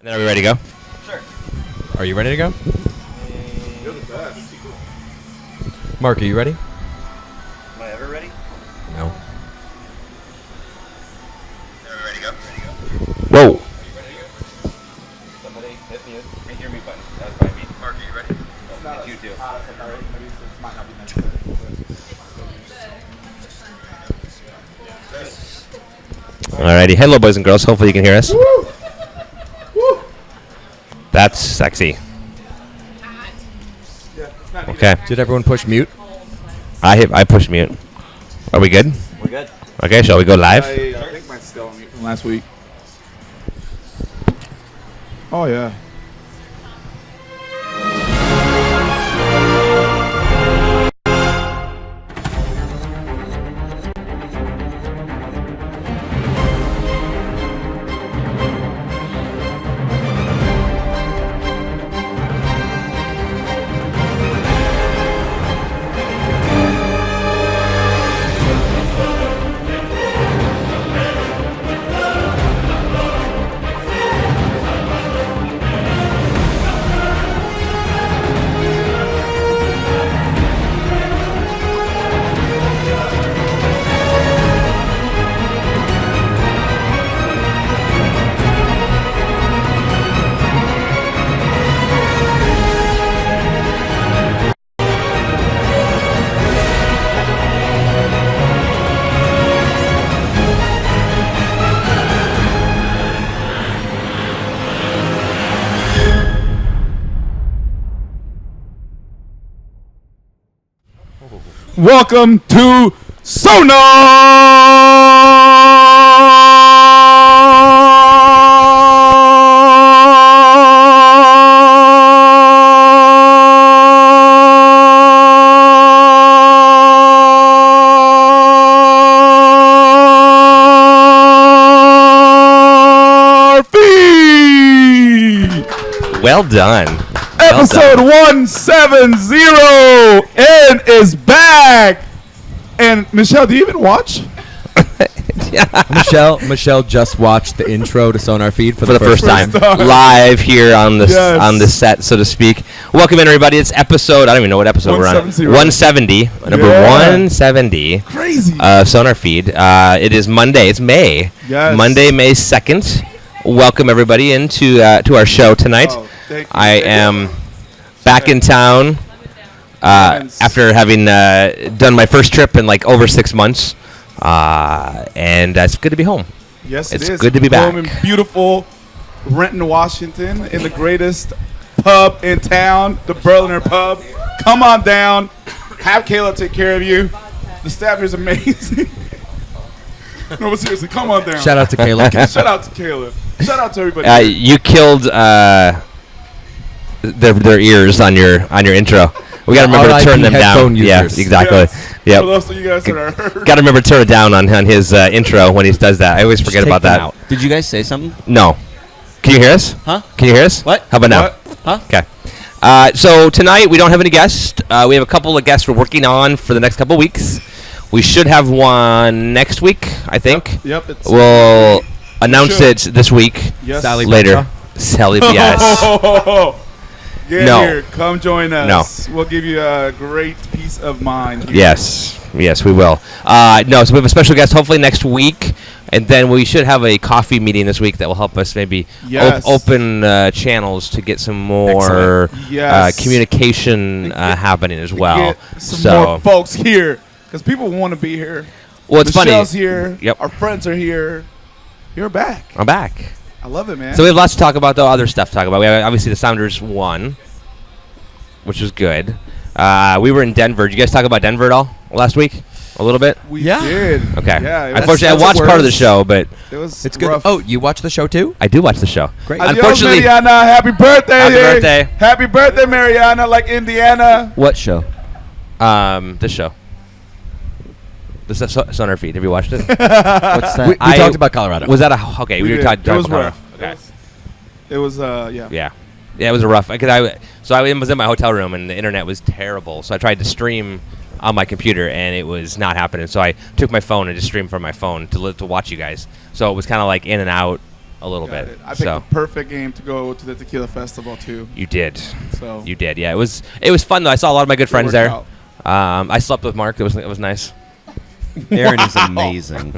Are we ready to go? Sure. Are you ready to go? You're the best. Mark, are you ready? Am I ever ready? No. Are we ready to go? Whoa. Are you ready to go? Somebody hit me. Hit your mute button. That was probably me. Mark, are you ready? It's you too. Alrighty. Hello, boys and girls. Hopefully you can hear us. Woo! Woo! That's sexy. Yeah, Okay. Did everyone push mute? I pushed mute. Are we good? We're good. Okay, shall we go live? I think mine's still on mute from last week. Oh, yeah. Welcome to Sonarfeed! Well done. Episode 170. Erin is back. And Michelle, do you even watch? Michelle just watched the intro to Sonarfeed For the first time, live here on the on the set, so to speak. Welcome in, everybody. It's episode, I don't even know what episode we're on. 170. Number 170. Crazy. Sonarfeed. It is Monday. It's May. Yes. Monday, May 2nd. Welcome, everybody, into to our show tonight. Oh, thank you. I am back in town after having done my first trip in like over 6 months. And it's good to be home. Yes, It's it is. good to be Home back. in beautiful Renton, Washington, in the greatest pub in town, the Berliner Pub. Come on down. Have Kayla take care of you. The staff here is amazing. No, but seriously, come on down. Shout out to Caleb. Shout out to Kayla. Shout out to everybody. You killed their ears on your intro. We gotta remember to turn them down. users. Yeah, exactly. Yes. Yep. For those of you guys that are hurt. Gotta remember to turn it down on his intro when he does that. I always forget about that. Did you guys say something? No. Can you hear us? Huh? Can you hear us? What? How about now? What? Huh? Okay. So tonight we don't have any guests. We have a couple of guests we're working on for the next couple of weeks. We should have one next week, I think. Yep. It's We'll announce it this week. Yes. Sally Later. Sally, yes. Get No. here. Come join us. We'll give you a great peace of mind. Here. Yes, we will. No, so we have a special guest hopefully next week, and then we should have a coffee meeting this week that will help us maybe Yes. open channels to get some more Yes. communication happening as well. Get some more folks here because people want to be here. Well, it's Michelle's funny. here. Yep. Our friends are here. You're back. I'm back. I love it, man. So we have lots to talk about, though. Other stuff to talk about. We have obviously the Sounders won, which was good. We were in Denver. Did you guys talk about Denver at all last week? A little bit. we Yeah. did. Okay. Yeah. Unfortunately, I watched part of the show, but It was. It's good. rough. Oh, you watched the show too? I do watch the show. Great. Adios, Unfortunately, Mariana. Happy birthday. Happy birthday. Happy birthday, Mariana. Like Indiana. What show? This show. The Sonarfeed. Have you watched it? What's that? We I- talked about Colorado. Was that okay? We were did. talking It was about rough. Okay. It was. Yeah. Yeah. Yeah, it was a rough. So I was in my hotel room and the internet was terrible. So I tried to stream on my computer and it was not happening. So I took my phone and just streamed from my phone to watch you guys. So it was kind of like in and out a little Got bit. it. I picked So the perfect game to go to the tequila festival too. you did. So You did. Yeah, it was fun though. I saw a lot of my good friends worked there. out. I slept with Mark. It was nice. Erin is amazing.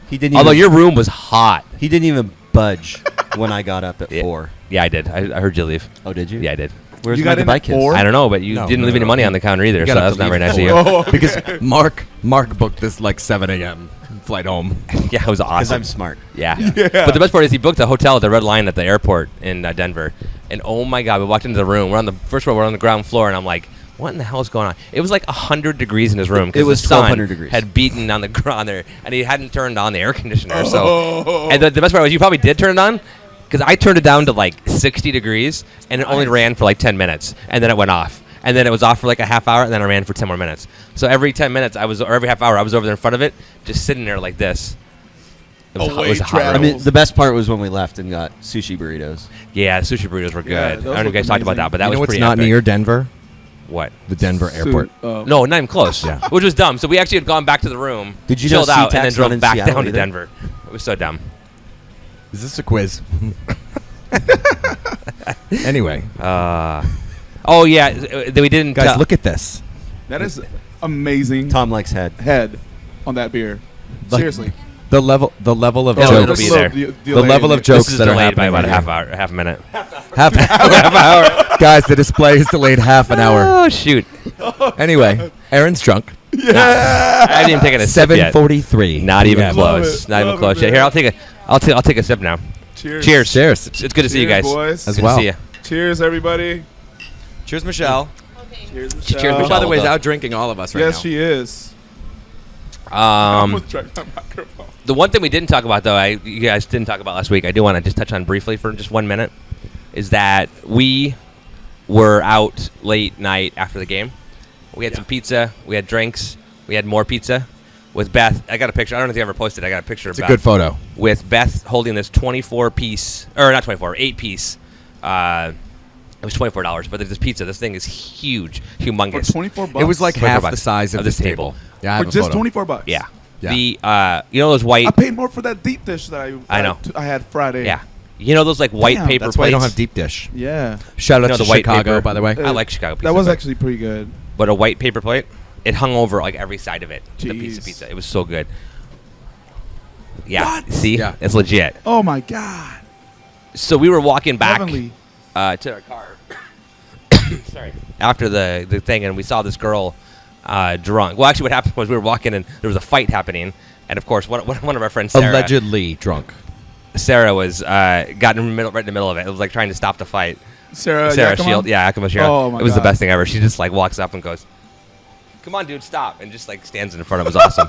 He didn't. Although even, your room was hot. he didn't even budge when I got up at Yeah. 4. Yeah, I did. I heard you leave. Oh, did you? Yeah, I did. Where's You my got in goodbye at kiss? 4? I don't know, but you No, didn't no, leave any no. money on the counter either, You so got up that's to not very leave nice of at you. 4. Because Mark booked this like 7 a.m. flight home. Yeah, it was Because awesome. I'm smart. Yeah. Yeah. But the best part is he booked a hotel at the Red Lion at the airport in Denver. And oh my God, we walked into the room. We're on the first floor. We're on the ground floor, and I'm like, what in the hell is going on? It was like 100 degrees in his room. 'Cause It was the sun 1200 degrees. had beaten on the ground there, and he hadn't turned on the air conditioner. So, and the best part was you probably did turn it on, because I turned it down to like 60 degrees, and it only ran for like 10 minutes, and then it went off. And then it was off for like a half hour, and then I ran for 10 more minutes. So every 10 minutes, or every half hour, I was over there in front of it, just sitting there like this. It was, Away it was a hot travel. I room. mean, the best part was when we left and got sushi burritos. Yeah, sushi burritos were Yeah, good. those I don't know if you guys looked talked about amazing. that, but that you was know what's pretty not epic. near Denver? What? The Denver airport. No, not even close. Yeah. Which was dumb. So we actually had gone back to the room, Did you know chilled out, and then SeaTax not drove in back Seattle down to either? Denver. It was so dumb. Is this a quiz? Anyway, Oh yeah, we didn't. guys, look at this. That is amazing. Tom likes head. Head on that beer. Like- Seriously. The level of Yeah, it'll jokes. be there. The level of jokes This is that are delayed by happening about right a half minute. Half hour. Guys, the display is delayed half an hour. Oh shoot! Anyway, Aaron's drunk. I haven't even taken a sip yet. 7:43. Not even PM. Love close. it. Not even Love close. it, Yeah, here, man. I'll take a sip now. Cheers. Cheers. Cheers. It's good to see you Cheers, guys. boys. As Good well. to see you. Cheers, everybody. Cheers, Michelle. Cheers, Cheers, Who, by Michelle. the way, is Well out drinking all of us right Yes, now. she is. I Um, almost drank my microphone. the one thing we didn't talk about, though, you guys didn't talk about last week, I do want to just touch on briefly for just 1 minute, is that we were out late night after the game. We had some pizza. We had drinks. We had more pizza with Beth. I got a picture. I don't know if you ever posted. I got a picture It's of a Beth. good photo. With Beth holding this 24-piece, or not 24, 8-piece. It was $24, but this pizza, this thing is huge, For humongous. 24 bucks. It was like 24 half the bucks size of this table. Yeah, I have For a just photo. 24 bucks. Yeah. Yeah. The you know those white. I paid more for that deep dish that I know. I had Friday. Yeah. You know those like white Damn, paper That's why plates. you don't have deep dish. Yeah. Shout out You know, to the white Chicago, paper. by the way. I like Chicago pizza. That was but- actually pretty good. But a white paper plate, it hung over like every side of it. The piece of Jeez. pizza. It was so good. Yeah. What? See? Yeah. It's legit. Oh my god. So we were walking back Heavenly. to our car. Sorry. After the thing, and we saw this girl drunk. Well, actually, what happened was we were walking, and there was a fight happening. And of course, one of our friends, Sarah, Allegedly drunk. Sarah was got in the middle, right in the middle of it. It was like trying to stop the fight. Sarah Sarah Shield, yeah, Yakima Shield. Oh, my it was the God. best thing ever. She just like walks up and goes, "Come on, dude, stop!" and just like stands in front of us. Awesome.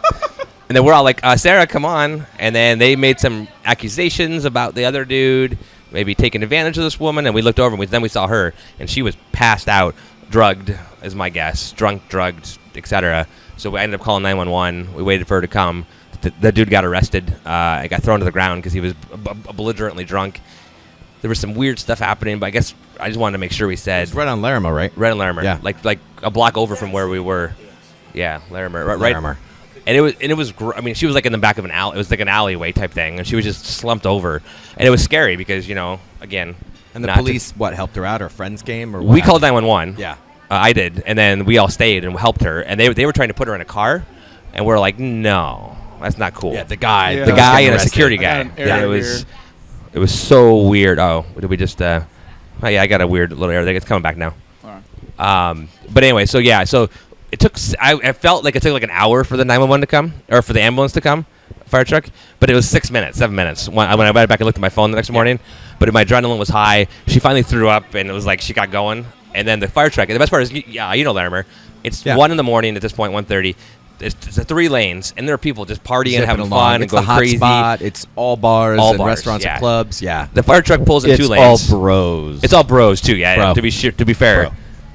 And then we're all like, "Sarah, come on!" And then they made some accusations about the other dude, maybe taking advantage of this woman. And we looked over, and then we saw her, and she was passed out, drugged, is my guess, drunk, drugged, etc. So we ended up calling 911. We waited for her to come. The dude got arrested. I got thrown to the ground because he was belligerently drunk. There was some weird stuff happening, but I guess I just wanted to make sure we said It's right on Larimer, right? Red and Larimer, Yeah. like a block over from where we were. Yeah, Larimer, right. Larimer. And it was. I mean, she was like in the back of an alley. It was like an alleyway type thing, and she was just slumped over, and it was scary because again, And the not to- police, what, helped her out? Her friends came? Or we what called happened? 911. Yeah. I did, and then we all stayed and helped her, and they were trying to put her in a car, and we're like, no, that's not cool. Yeah, the guy. Yeah. the guy and a arrested. security I guy. got an Yeah, error it was. here. It was so weird. Oh, did we just? Oh yeah, I got a weird little error. It's coming back now. All right. But anyway, so it took. I felt like it took like an hour for the 911 to come, or for the ambulance to come, fire truck. But it was 7 minutes. When I went back and looked at my phone the next morning, but my adrenaline was high. She finally threw up, and it was like she got going. And then the fire truck. And the best part is, Larimer. It's 1 a.m. at this point, 1:30. It's 3 lanes, and there are people just partying, Zipping having along. fun, and It's the going hot crazy. spot. It's all bars All and bars, restaurants yeah. and clubs. Yeah. The fire truck pulls in It's 2 all lanes. bros. It's all bros too, yeah. Bro. To be fair, Bro.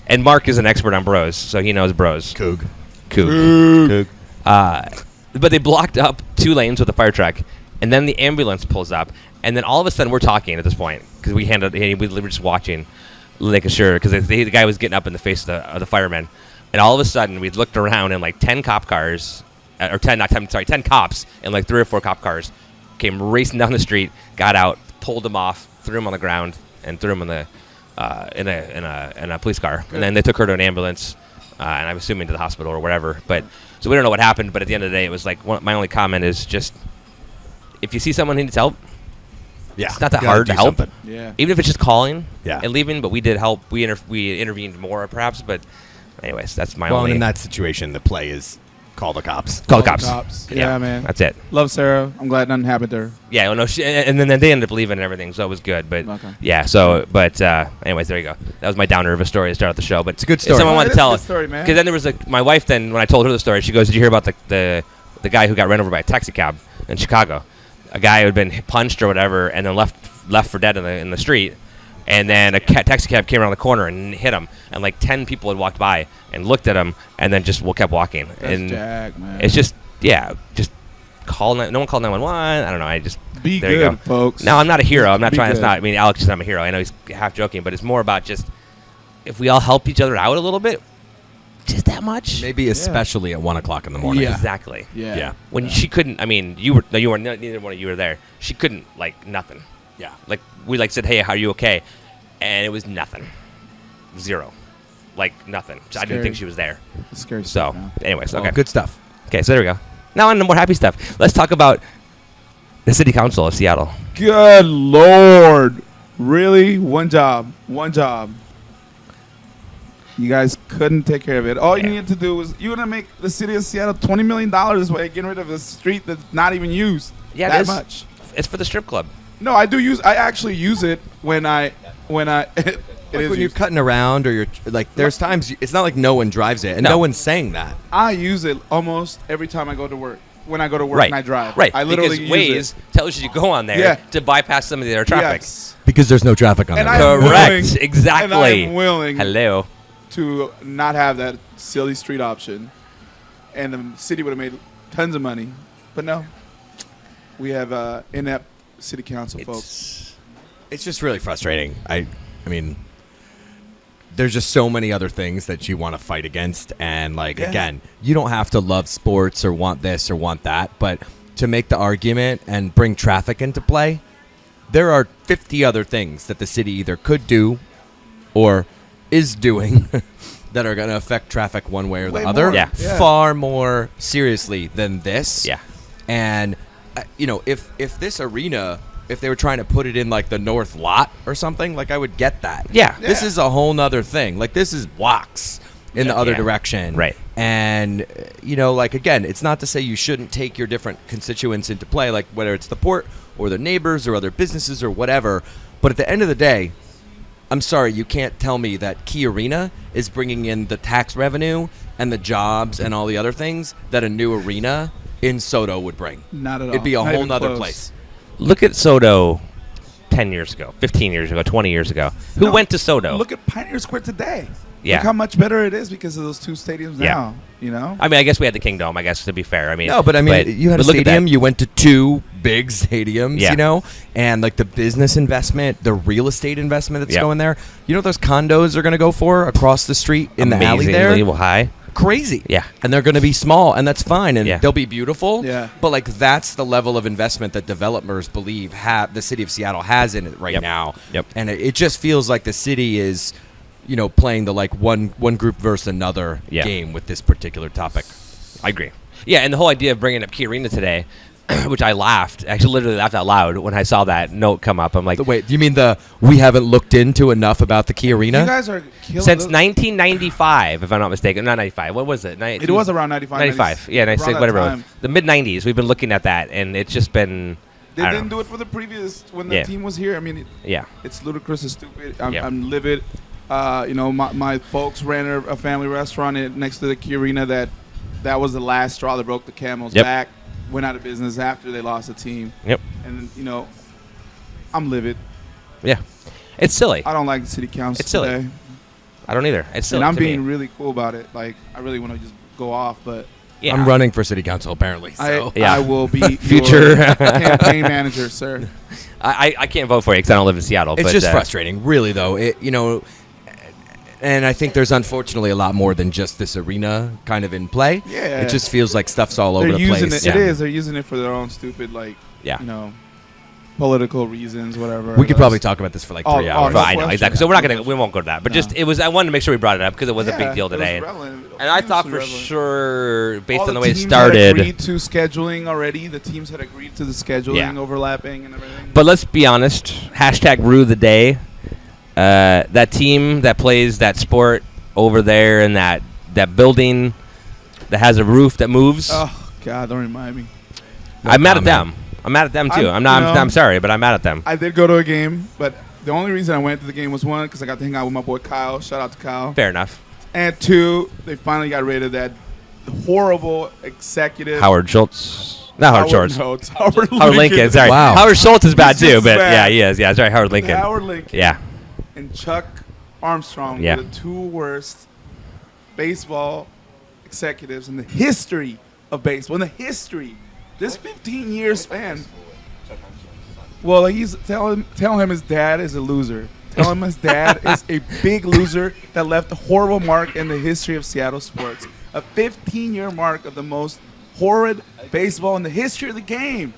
and Mark is an expert on bros, so he knows bros. Coog. Coog. But they blocked up 2 lanes with a fire truck, and then the ambulance pulls up, and then all of a sudden we're talking at this point because we were just watching, making sure because the guy was getting up in the face of the firemen, and all of a sudden we looked around and like 10 cop cars, 10 cops and like 3 or 4 cop cars came racing down the street, got out, pulled him off, threw him on the ground, and threw him in the in a police car. And then they took her to an ambulance, and I'm assuming to the hospital or whatever. But so we don't know what happened. But at the end of the day, it was like my only comment is just if you see someone who needs help, Yeah. it's not that You gotta hard to do help. something. Yeah. Even if it's just calling Yeah. and leaving. But we did help. We intervened more perhaps. But anyways, that's my Well, only. and in that situation, the play is call the cops. Call the cops. Yeah, man. That's it. Love Sarah. I'm glad nothing happened to her. Yeah, well, no, and then they ended up leaving and everything, so it was good. But Okay. yeah, so but anyways, there you go. That was my downer of a story to start out the show. But It's a good if story. someone Oh, wanted it to is a tell good us, story, man. because then there was my wife. Then when I told her the story, she goes, "Did you hear about the guy who got run over by a taxi cab in Chicago? A guy who had been punched or whatever, and then left for dead in the street." And then a taxi cab came around the corner and hit him, and like 10 people had walked by and looked at him, and then just kept walking. That's and Jack, man. it's just just call. No one called 911. I don't know. I just Be there you good, go. folks. No, I'm not a hero. I'm not Be trying. It's good. not. I mean, Alex is not a hero. I know he's half joking, but it's more about just if we all help each other out a little bit, just that much. Maybe especially at 1 o'clock in the morning. Yeah. Exactly. Yeah. Yeah. When she couldn't. I mean, neither one of you were there. She couldn't like nothing. Yeah. Like we said, hey, how are you okay? And it was nothing. Zero. Like nothing. I didn't Scary. think she was there. It's scary So, stuff, man. anyways, Well, okay. Good stuff. Okay, so there we go. Now on to more happy stuff. Let's talk about the City Council of Seattle. Good Lord. Really? One job. You guys couldn't take care of it. All you Yeah. needed to do was you want to make the city of Seattle $20 million by getting rid of a street that's not even used. Yeah, it that is. much. It's for the strip club. No, I actually use it when I it Like is when you're used. cutting around or you're like, there's times it's not like no one drives it and No. no one's saying that. I use it almost every time I go to work. When I go to work Right. and I drive. Right. I literally because use Waze tells you to go on there Yeah. to bypass some of their it. traffic. Yes. Because there's no traffic on And that. I am Correct. willing- Exactly. And I am willing Hello. to not have that silly street option, and the city would have made tons of money. But no, we have inept city council folks. It's just really frustrating. I mean, there's just so many other things that you want to fight against, and like Yeah. again, you don't have to love sports or want this or want that, but to make the argument and bring traffic into play, there are 50 other things that the city either could do or is doing that are going to affect traffic one way or Way the other, more. Yeah. Yeah. far more seriously than this. Yeah. And if this arena, if they were trying to put it in like the north lot or something, like I would get that. Yeah. This is a whole nother thing. Like this is blocks in the other Yeah. direction. Right. And like again, it's not to say you shouldn't take your different constituents into play, like whether it's the port or the neighbors or other businesses or whatever. But at the end of the day, I'm sorry, you can't tell me that Key Arena is bringing in the tax revenue and the jobs and all the other things that a new arena in Soto would bring. Not at all. It'd be a Not whole even nother close. place. Look at Soto 10 years ago, 15 years ago, 20 years ago. Who No, went to Soto? Look at Pioneer Square today. Yeah. Look how much better it is because of those two stadiums Yeah. now. You know. I mean, I guess we had the Kingdom, I guess, to be fair. I mean, No, but I mean, you had a but look at stadium. that. You went to two big stadiums, Yeah. and like the business investment, the real estate investment that's Yeah. going there. You know what those condos are going to go for across the street in the alley there? Amazingly high. Crazy. Yeah. And they're going to be small, and that's fine, and Yeah. they'll be beautiful. Yeah. But like that's the level of investment that developers believe the city of Seattle has in it right Yep. now. Yep. And it just feels like the city is, playing the like one group versus another Yeah. game with this particular topic. I agree. Yeah, and the whole idea of bringing up Key Arena today, which I laughed, actually literally laughed out loud when I saw that note come up. I'm like, Wait, you mean we haven't looked into enough about the Key Arena? You guys are killing since those- 1995, if I'm not mistaken. Not 95. What was it? It was around 95. 95. Yeah, around that whatever. time. The mid 90s. We've been looking at that, and it's just been. They I don't didn't know. do it for the previous when the Yeah. team was here. I mean, Yeah. it's ludicrous and stupid. Yeah. I'm livid. My folks ran a family restaurant next to the Key Arena that was the last straw that broke the camel's Yep. back. Went out of business after they lost the team. Yep. And I'm livid. Yeah. It's silly. I don't like the city council It's silly. today. I don't either. It's silly. And I'm to me. being really cool about it. Like I really want to just go off, but Yeah. I'm running for city council apparently. So. Yeah. I will be Future. your campaign manager, sir. I can't vote for you because I don't live in Seattle. It's but, just frustrating, really, though. And I think there's unfortunately a lot more than just this arena kind of in play. Yeah. It just feels like stuff's all over They're the using place. it. It is. They're using it for their own stupid Yeah. Political reasons, whatever. We could probably talk about this for like 3 hours. no I know question. exactly. So we won't go to that. But No. I wanted to make sure we brought it up because it was a big deal it was today. relevant. And I thought for Relevant. sure, based All on the way it teams had started. agreed to scheduling already. The teams had agreed to the scheduling, Yeah. overlapping, and everything. But let's be honest. Hashtag rue the day. That team that plays that sport over there in that building that has a roof that moves. Oh God, don't remind me. I'm mad at them. I'm mad at them too. I'm sorry, but I'm mad at them. I did go to a game, but the only reason I went to the game was one, because I got to hang out with my boy Kyle. Shout out to Kyle. Fair enough. And two, they finally got rid of that horrible executive. Howard Schultz. Not Howard Schultz. No, it's Howard Howard Lincoln. Sorry. Wow. Howard Schultz is bad He's too, just but bad. yeah, he is. Yeah, sorry, Howard Lincoln. Howard Lincoln. Yeah. And Chuck Armstrong Yeah. were the two worst baseball executives in the history of baseball. In the history. This 15-year span. Well, tell him his dad is a loser. Tell him his dad is a big loser that left a horrible mark in the history of Seattle sports. A 15-year mark of the most horrid baseball in the history of the game.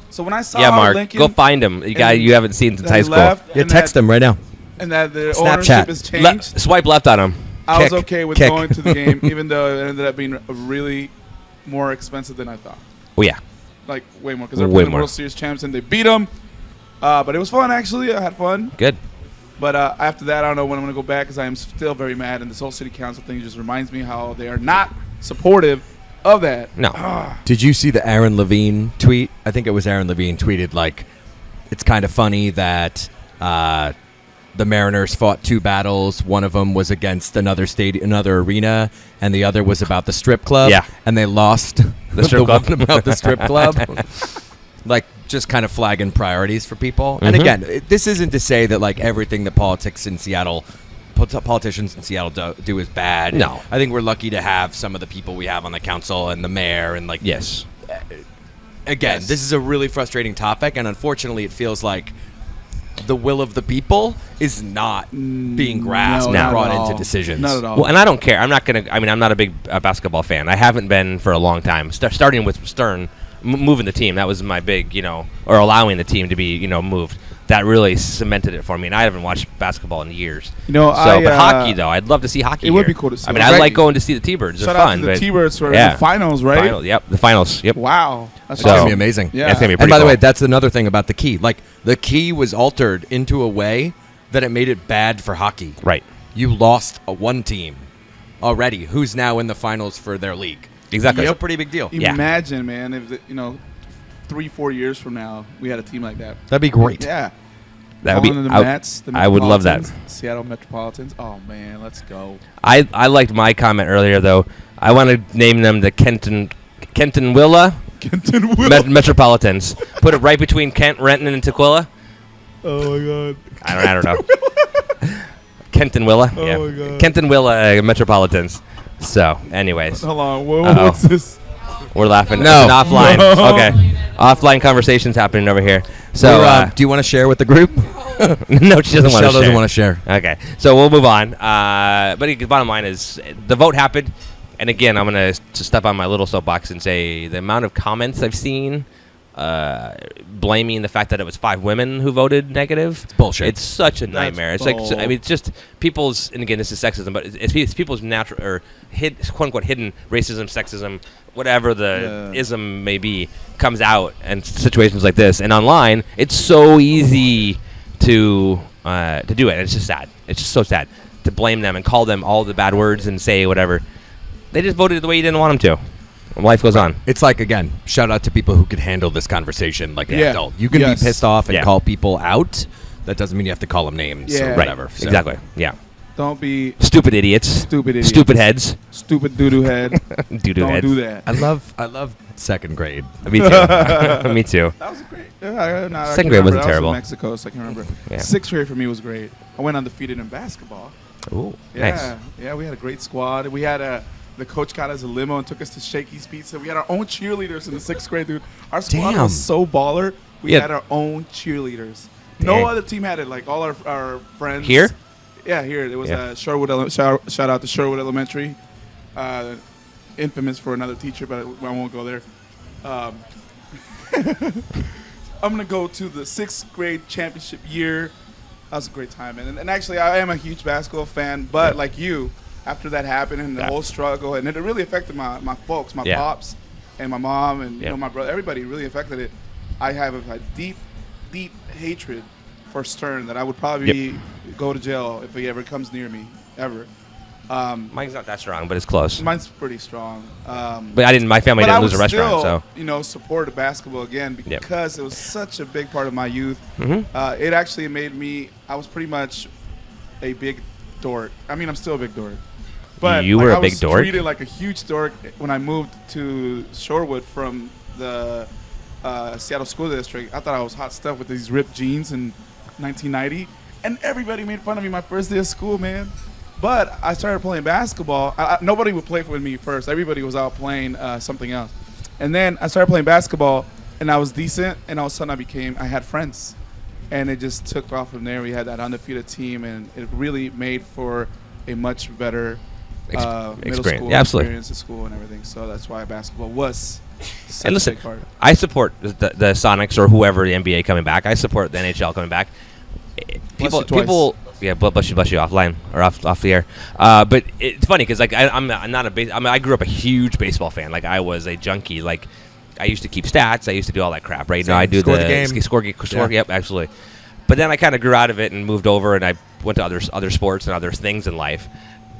So when I saw Yeah, Howard Mark. Lincoln, Go find him. The guy you haven't seen since that high he school. left, Yeah, and text that, them right now. and that the Snapchat. ownership has changed. Swipe left on him. I was Kick. okay with Kick. going to the game, even though it ended up being really more expensive than I thought. Oh yeah. Like, way more, because they're Way playing more. World Series champs, and they beat them. But it was fun, actually. I had fun. Good. But after that, I don't know when I'm going to go back, because I am still very mad, and this whole city council thing just reminds me how they are not supportive of that. No. Did you see the Aaron Levine tweet? I think it was Aaron Levine tweeted, like, it's kind of funny that the Mariners fought 2 battles. One of them was against another arena, and the other was about the strip club. Yeah. And they lost The strip club. one about the strip club. Like, just kind of flagging priorities for people. And Mhm. again, this isn't to say that, like, everything that politicians in Seattle do is bad. No. I think we're lucky to have some of the people we have on the council and the mayor and, like, Yes. again, Yes. this is a really frustrating topic, and unfortunately, it feels like the will of the people is not being grasped No, and not brought at all. into decisions. Not at all. Well, and I don't care. I'm not a big basketball fan. I haven't been for a long time. Starting with Stern moving the team, that was my big, or allowing the team to be, moved. That really cemented it for me, and I haven't watched basketball in years. But hockey, though, I'd love to see hockey. It would here. be cool to see. I mean, I Right. like going to see the T-Birds. They're Shout fun. out to the but T-Birds for yeah. the finals, right? The finals. Yep. Wow. That's It's going to So- be amazing. Yeah. That's gonna be And pretty by the cool. way, that's another thing about the key. Like, the key was altered into a way that it made it bad for hockey. Right. You lost one team already who's now in the finals for their league. Exactly. That's a pretty big deal. Yeah. Imagine, man, if 3-4 years from now we had a team like that. That'd be great. Yeah. That would be. Calling them the Mets, the I would love that. Metropolitans, Seattle Metropolitans. Oh man, let's go. I liked my comment earlier though. I want to name them the Kenton Willa Kenton Will. Metropolitans. Put it right between Kent, Renton, and Tequila. Oh my god. I don't know. Kenton Willa. Oh Yeah. my God. Kenton Willa Metropolitans. So, anyways, Hold on. Uh-oh. What's this? we're laughing. No. It's an offline. No. Okay. Offline conversations happening over here. So, Do you want to share with the group? no, she doesn't want Michelle to doesn't want to share. Okay, so we'll move on. But the bottom line is the vote happened, and again, I'm going to step on my little soapbox and say the amount of comments I've seen blaming the fact that it was 5 women who voted negative. It's bullshit. It's such a nightmare. It's bull. it's just people's, and again, this is sexism, but it's people's natural or quote unquote hidden racism, sexism, whatever the ism may be, comes out in situations like this. And online, it's so easy to do it. And it's just sad. It's just so sad to blame them and call them all the bad words and say whatever. They just voted the way you didn't want them to. Life goes on. It's like, again, shout out to people who could handle this conversation like an Yeah. adult. You can Yes. be pissed off and Yeah. call people out. That doesn't mean you have to call them names Yeah. or Right. whatever. So- Exactly. Yeah. Don't be Stupid idiots. stupid idiots. Stupid heads. Stupid doo-doo head. Doo-doo Don't heads. do that. I love second grade. Me too. Me too. That was great. Yeah, I Second can grade wasn't remember. I was terrible. in Mexico, so I can remember. Yeah. 6th grade for me was great. I went undefeated in basketball. Ooh, Yeah, nice. yeah, we had a great squad. We had the coach got us a limo and took us to Shakey's Pizza. We had our own cheerleaders in the 6th grade, dude. Our squad Damn. was so baller. We Yeah. had our own cheerleaders. Dang. No other team had it. Like all our friends Here? Yeah, here. There was Yeah. Sherwood. Shout out to Sherwood Elementary, infamous for another teacher, but I won't go there. I'm gonna go to the 6th grade championship year. That was a great time, and actually, I am a huge basketball fan. But like you, after that happened and the whole struggle, and it really affected my folks, my pops, and my mom, and my brother. Everybody really affected it. I have a deep hatred for Stern that I would probably go to jail if he ever comes near me ever. Mine's not that strong, but it's close. Mine's pretty strong. But my family didn't lose a restaurant, so. Still, supported basketball again because it was such a big part of my youth. Mm-hmm. It actually made me. I was pretty much a big dork. I mean, I'm still a big dork. But you were a big dork? I was treated like a huge dork when I moved to Shorewood from the Seattle School District. I thought I was hot stuff with these ripped jeans in 1990, and everybody made fun of me my first day of school, man. But I started playing basketball. Nobody would play with me first. Everybody was out playing something else. And then I started playing basketball, and I was decent, and all of a sudden I had friends. And it just took off from there. We had that undefeated team, and it really made for a much better middle school experience at school and everything. So that's why basketball was such And listen, a big part. I support the Sonics or whoever, the NBA coming back. I support the NHL coming back. People, yeah, bless you offline or off the air. But it's funny because like I'm not I grew up a huge baseball fan. Like I was a junkie. Like I used to keep stats. I used to do all that crap. Right now I do Score the game. Score. Yep, absolutely. But then I kind of grew out of it and moved over, and I went to other sports and other things in life.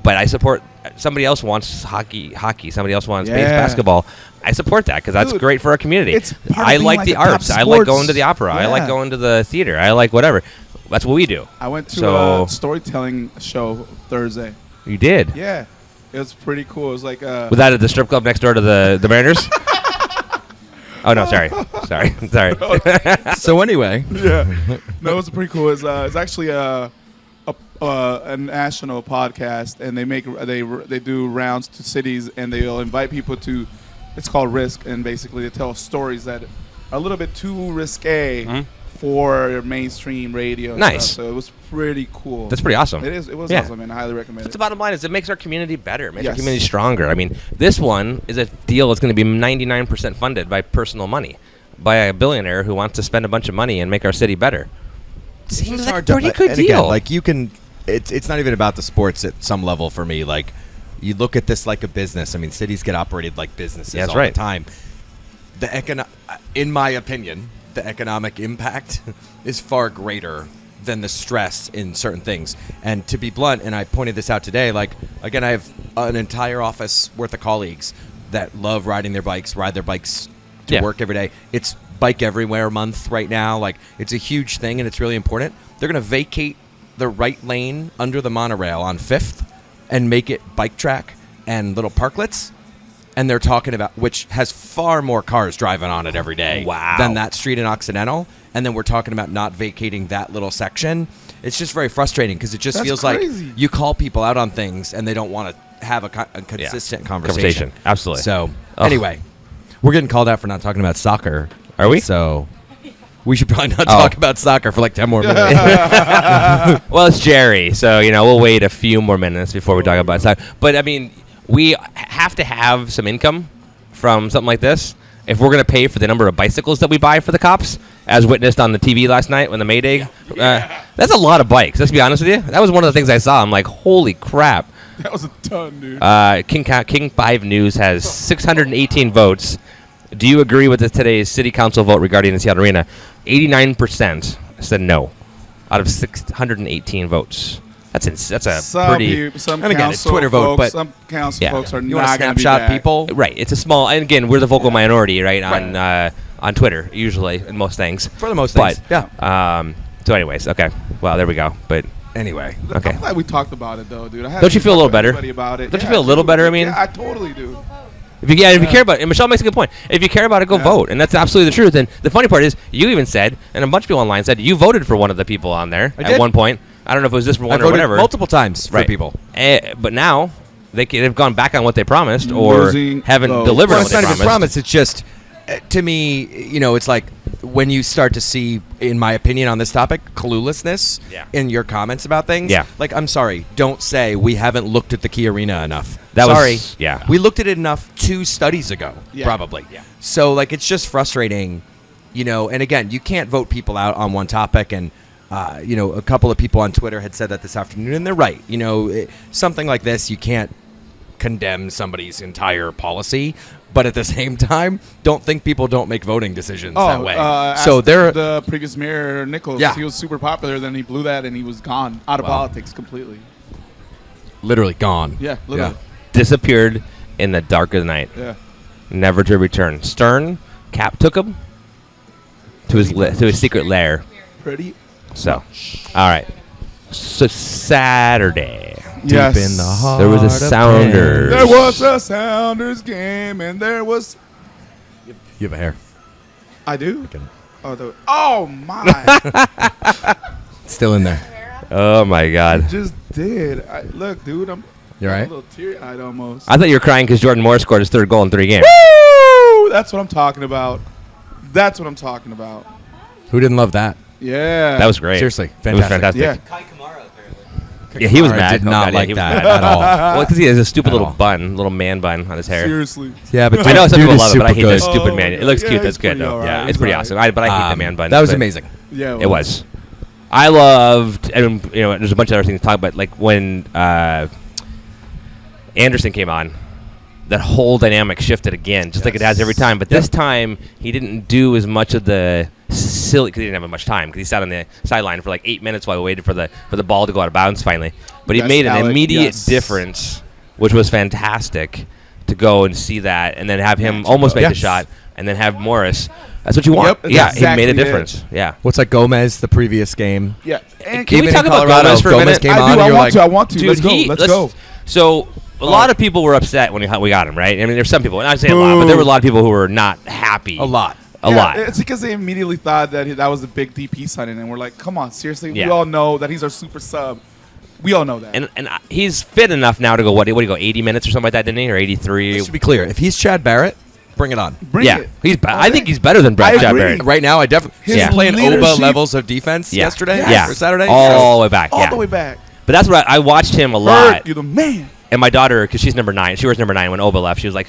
But I support. Somebody else wants hockey. Somebody else wants basketball. I support that because that's great for our community. I like the arts. I like going to the opera. I like going to the theater. I like whatever. That's what we do. I went to a storytelling show Thursday. You did? Yeah. It was pretty cool. It was like was that at the strip club next door to the Mariners? Oh no, sorry. So anyway, no, it was pretty cool. It's actually a national podcast, and they do rounds to cities, and they'll invite people to. It's called Risk, and basically they tell stories that are a little bit too risque for mainstream radio. Nice. Stuff. So it was pretty cool. That's pretty awesome. It was awesome, and I highly recommend it. The bottom line is it makes our community better. It makes our community stronger. I mean, this one is a deal that's going to be 99% funded by personal money, by a billionaire who wants to spend a bunch of money and make our city better. Seems like a pretty good and deal. Again, like you can, it's not even about the sports at some level for me. Like you look at this like a business. I mean, cities get operated like businesses all the time. In my opinion, the economic impact is far greater than the stress in certain things. And to be blunt, and I pointed this out today, like, again, I have an entire office worth of colleagues that love ride their bikes to work every day. It's Bike Everywhere month right now. Like, it's a huge thing, and it's really important. They're going to vacate the right lane under the monorail on 5th and make it bike track and little parklets. And they're talking about, which has far more cars driving on it every day than that street in Occidental. And then we're talking about not vacating that little section. It's just very frustrating because it just feels crazy. like you call people out on things and they don't want to have a consistent conversation. Absolutely. So anyway, we're getting called out for not talking about soccer. Are we? So we should probably not talk about soccer for like 10 more minutes. Well, it's Jerry, so we'll wait a few more minutes before we talk about soccer. But I mean, we have to have some income from something like this if we're going to pay for the number of bicycles that we buy for the cops, as witnessed on the TV last night when the Mayday. That's a lot of bikes. Let's be honest with you. That was one of the things I saw. I'm like, holy crap. That was a ton, dude. King 5 News has 618 votes. Do you agree with today's city council vote regarding the Seattle Arena? 89% said no out of 618 votes. That's pretty. Again, it's Twitter vote, but some council folks are you want not to going to be snapshot back. people, right? It's a small, and again, we're the vocal minority, right? On Twitter, usually in most things. For the most things, So, anyways, okay. Well, there we go. But anyway, okay. I'm glad we talked about it, though, dude. Don't you feel a little better? About it. Don't you feel a little better? I mean, I totally do. If you care about it, and Michelle makes a good point. If you care about it, go vote, and that's absolutely the truth. And the funny part is, you even said, and a bunch of people online said, you voted for one of the people on there at one point. I don't know if it was this one or whatever. Multiple times for people. But now they've gone back on what they promised or haven't delivered on what they promised. It's not even promised. It's just, to me, it's like when you start to see, in my opinion on this topic, cluelessness in your comments about things. Yeah. Like, I'm sorry, don't say we haven't looked at the Key Arena enough. We looked at it enough 2 studies ago, probably. Yeah. So, like, it's just frustrating And again, you can't vote people out on one topic. And, a couple of people on Twitter had said that this afternoon, and they're right. Something like this, you can't condemn somebody's entire policy. But at the same time, don't think people don't make voting decisions that way. So the previous mayor, Nichols, Yeah. he was super popular. Then he blew that, and he was gone out of politics completely. literally gone. Yeah, literally. Disappeared in the dark of the night. Yeah. Never to return. Stern, Cap took him to his secret lair. Pretty. So, all right. So Saturday, Yes. Deep in the heart there was a of Sounders. There was a Sounders game, and there was. You have a hair. I do. Oh my! Still in there. Oh my God! Just did. Look, dude. I'm. You all right? A little teary-eyed almost. I thought you were crying because Jordan Moore scored his third goal in 3 games. Woo! That's what I'm talking about. That's what I'm talking about. Who didn't love that? Yeah. That was great. Seriously, It was fantastic. fantastic. Yeah. Yeah, he was I mad. did not God, yeah, like he was that mad. at all. Well, because he has a stupid At little all. little man bun on his hair. Seriously. Yeah, but I know some dude people is love it, but I super hate the good. stupid man. It looks yeah, cute. it's That's good, pretty though. alright. Yeah, it's It's pretty alright. awesome. But I hate the man bun. That was but amazing. Yeah. It was. I loved, and there's a bunch of other things to talk about. Like when Anderson came on, that whole dynamic shifted again, just like it has every time. But this time, he didn't do as much of the silly because he didn't have much time because he sat on the sideline for like 8 minutes while we waited for the ball to go out of bounds finally. But he Yes, made an Alec, immediate yes. difference, which was fantastic to go and see that, and then have him almost make the Yes. shot, and then have Morris. That's what you want. Yep, that's Yeah, exactly he made a it. difference. Yeah. What's like Gomez the previous game? Yeah. And Can we Even talk in about Colorado, Gomez for a Gomez minute? came I on do. and I you're want like, to. I want to. Dude, Let's go. Let's go. So a lot of people were upset when we got him, right? I mean, there's some people, and I say a lot, but there were a lot of people who were not happy. a lot. A Yeah, lot. It's because they immediately thought that that was a big DP signing, and we're like, come on, seriously? Yeah. We all know that he's our super sub. We all know that. And he's fit enough now to go, what do you go, 80 minutes or something like that, didn't he? Or 83? Let's be clear. If he's Chad Barrett, bring it on. Bring Yeah. it. I think he's better than I Brad agree. Barrett. Right now, I definitely His he's playing Oba leadership- levels of defense Yeah. yesterday Yeah. or Saturday. All the way back, All yeah. the way back. But that's what I watched him a lot. Bird, you're the man. And my daughter, because she's number 9, she wears number 9 when Oba left. She was like,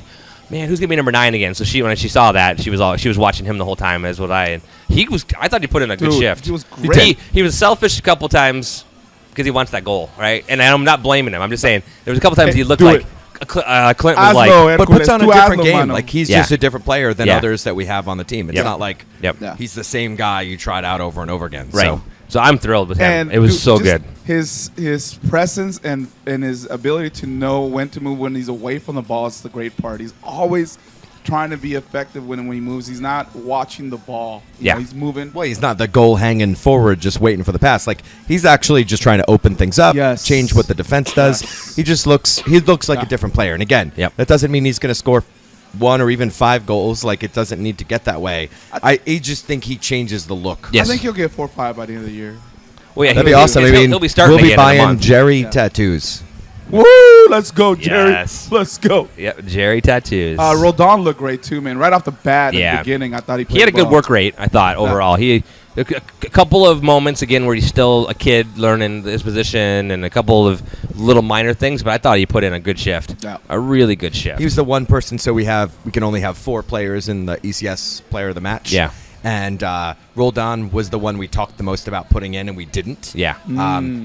"Man, who's gonna be number 9 again?" So when she saw that, she was watching him the whole time. As what I thought he put in a good Dude, shift. he was great. He was selfish a couple times because he wants that goal, right? And I'm not blaming him. I'm just saying there was a couple times he looked do like it. Clint was Hazlo, like, but puts on a Tú different hazlo, game. mano. Like he's Yeah. just a different player than Yeah. others that we have on the team. It's Yep. not like Yep. Yeah. he's the same guy you tried out over and over again. right. So I'm thrilled with him. And It was dude, so just good. His presence and his ability to know when to move when he's away from the ball is the great part. He's always trying to be effective when he moves. He's not watching the ball. You Yeah. know, he's moving. well, he's not the goal hanging forward, just waiting for the pass. Like he's actually just trying to open things up, Yes. change what the defense does. Yes. He looks like Yeah. a different player. And again, Yep. that doesn't mean he's going to score 1 or even 5 goals. Like it doesn't need to get that way. I just think he changes the look. Yes. I think he'll get 4 or 5 by the end of the year. Well, yeah, That'd be awesome. I mean, he'll be starting we'll be again in a buying month. Jerry Yeah. tattoos. Woo! Let's go, Jerry. Yes. Let's go. Yep, Jerry tattoos. Roldan looked great too, man. Right off the bat Yeah. in the beginning, I thought he played He had a good well. work rate, I thought, overall. A couple of moments, again, where he's still a kid learning his position and a couple of little minor things, but I thought he put in a good shift. Yeah. A really good shift. He was the one person, so we can only have 4 players in the ECS player of the match. Yeah. And Roldan was the one we talked the most about putting in, and we didn't. Yeah.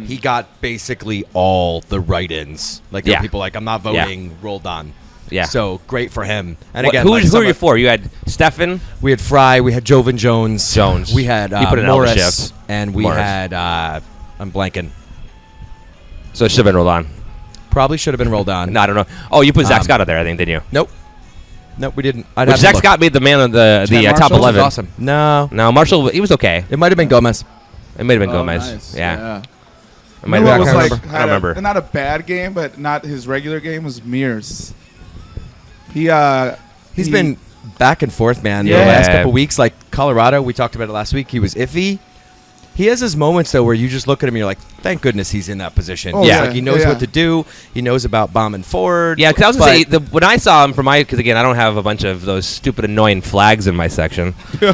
He got basically all the write-ins. Like there Yeah. were people like, I'm not voting Roldan. Yeah. So great for him. And What- again, who like were some you of- for? You had Stefan? We had Fry, we had Jovan Jones. Jones. We had He put in a hell of a Morris, shift. and we Morris. had I'm blanking. So it should have been Roldan. Probably should have been Roldan. No, I don't know. Oh, you put Zach Um, Scott out there, I think, didn't you? Nope. Nope, we didn't. I'd Which have to Zach look. Scott made the man of the Chad top Marshall was 11. Awesome. No, No, Marshall, he was okay. it might have been Gomez. It might have been Oh, Gomez. nice. Yeah. It You might know have what been. was I like? don't remember. Not a bad game, but not his regular game. Was Mears. He's been back and forth, man. Yeah. The last couple weeks, like Colorado, we talked about it last week. He was iffy. He has his moments though where you just look at him and you're like, thank goodness he's in that position. Oh, It's yeah. like he knows Yeah. what to do. He knows about bombing forward. Yeah, because I was going to But- say, when I saw him because again, I don't have a bunch of those stupid, annoying flags in my section. Do you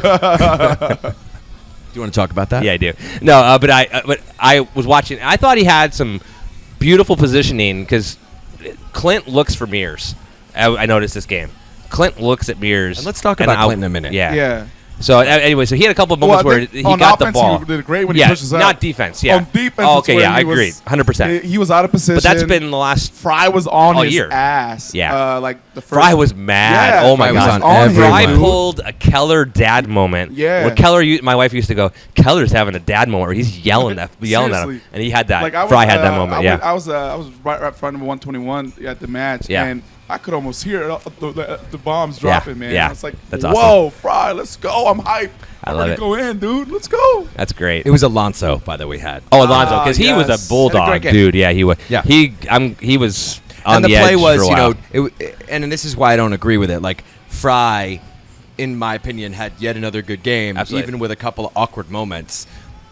want to talk about that? Yeah, I do. No, but I was watching. I thought he had some beautiful positioning because Clint looks for Mears. I noticed this game. Clint looks at Mears. And let's talk and about Clint in a minute. Yeah. Yeah. So anyway, so he had a couple of moments where he on got the offense, ball. He did great when yeah, he pushes up. not defense. Yeah, On defense, Oh, it's okay, where yeah, I he was- agree, 100%. He was out of position. But that's been the last. Fry was on all his year. ass. Yeah. Like the first. Fry was mad. Yeah, Oh my Fry was god, on Fry everyone. pulled a Keller dad moment. Yeah. Where Keller, my wife used to go, Keller's having a dad moment where he's yelling at him, Seriously. and he had that. Like I was, Fry had that moment. Yeah. I was right in front of 121 at the match. Yeah. And I could almost hear the bombs dropping, man. yeah. I was like, That's whoa, awesome. Fry, let's go. I'm hyped. I I'm love ready it. to go in, dude. Let's go. That's great. It was Alonso, by the way, had. Oh, Alonso, because he was yes. a bulldog, Had a great game. dude. Yeah, he was. Yeah. He was on and the the play edge was, for a you while. know, and this is why I don't agree with it. Like Fry, in my opinion, had yet another good game, Absolutely. even with a couple of awkward moments.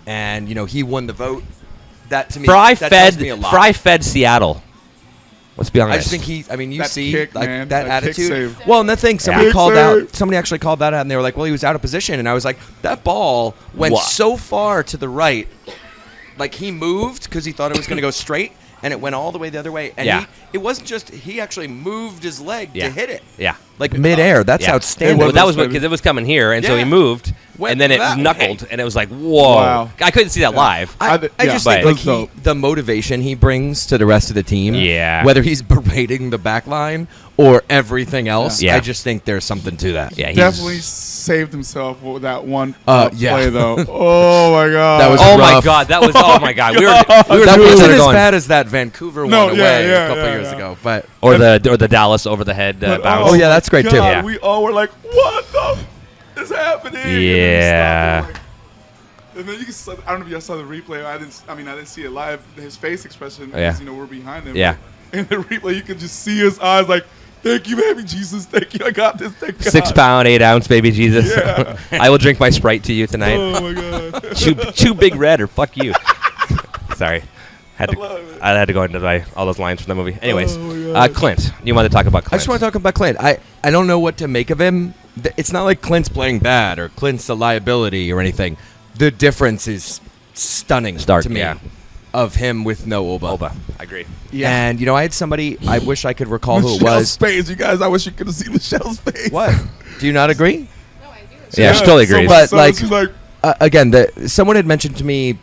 And you know, he won the vote. That to me, Fry that tells me a lot. fed Seattle. Let's be honest. I just think he. I mean, you That see, kick, like man. that That kick attitude. save. Well, and the thing somebody Kick called save. out. Somebody actually called that out, and they were like, "Well, he was out of position." And I was like, "That ball went What? so far to the right, like he moved because he thought it was going to go straight, and it went all the way the other way. And Yeah. it wasn't just he actually moved his leg Yeah. to hit it, Yeah. like midair. That's Yeah. outstanding. Well, that was baby. because it was coming here, and so he Yeah. moved, Went and then it that knuckled, way. and it was like, whoa! Wow. I couldn't see that live. I yeah. just But- think like That's dope. the motivation he brings to the rest of the team. Yeah. Whether he's berating the back line or everything else, Yeah. I just think there's something to that. Yeah, he's Definitely saved himself with that one yeah. play, though. Oh, my God. That was Oh my rough. god, that was oh my god. We were That wasn't considering as going bad as that Vancouver No, one yeah, away yeah, a couple yeah, years yeah. ago, but or the Dallas over the head But, bounce. Oh, yeah, that's great, too. God, Yeah. We all were like, what the is happening? And then we Yeah. stopped, and then you can. I don't know if you saw the replay. I didn't see it live. His face expression, Yeah. because we're behind him. Yeah. In the replay, you could just see his eyes like, "Thank you, baby Jesus. Thank you. I got this. Thank God." 6 pound, 8 ounce, baby Jesus. Yeah. I will drink my Sprite to you tonight. Oh my God. chew Big Red or fuck you. Sorry. I love it. I had to go into all those lines from the movie. Anyways, Oh my God. Clint, you wanted to talk about Clint. I just want to talk about Clint. I don't know what to make of him. It's not like Clint's playing bad or Clint's a liability or anything. The difference is stunning Stark, to me yeah. of him with no Oba. Oba. I agree. Yeah. And, you know, I had somebody, I wish I could recall who it Michelle's was. face, you guys. I wish you could have seen Michelle's face. What? Do you not agree? No, I do. Yeah, she totally agrees. But, so like- she's like, Again, someone had mentioned to me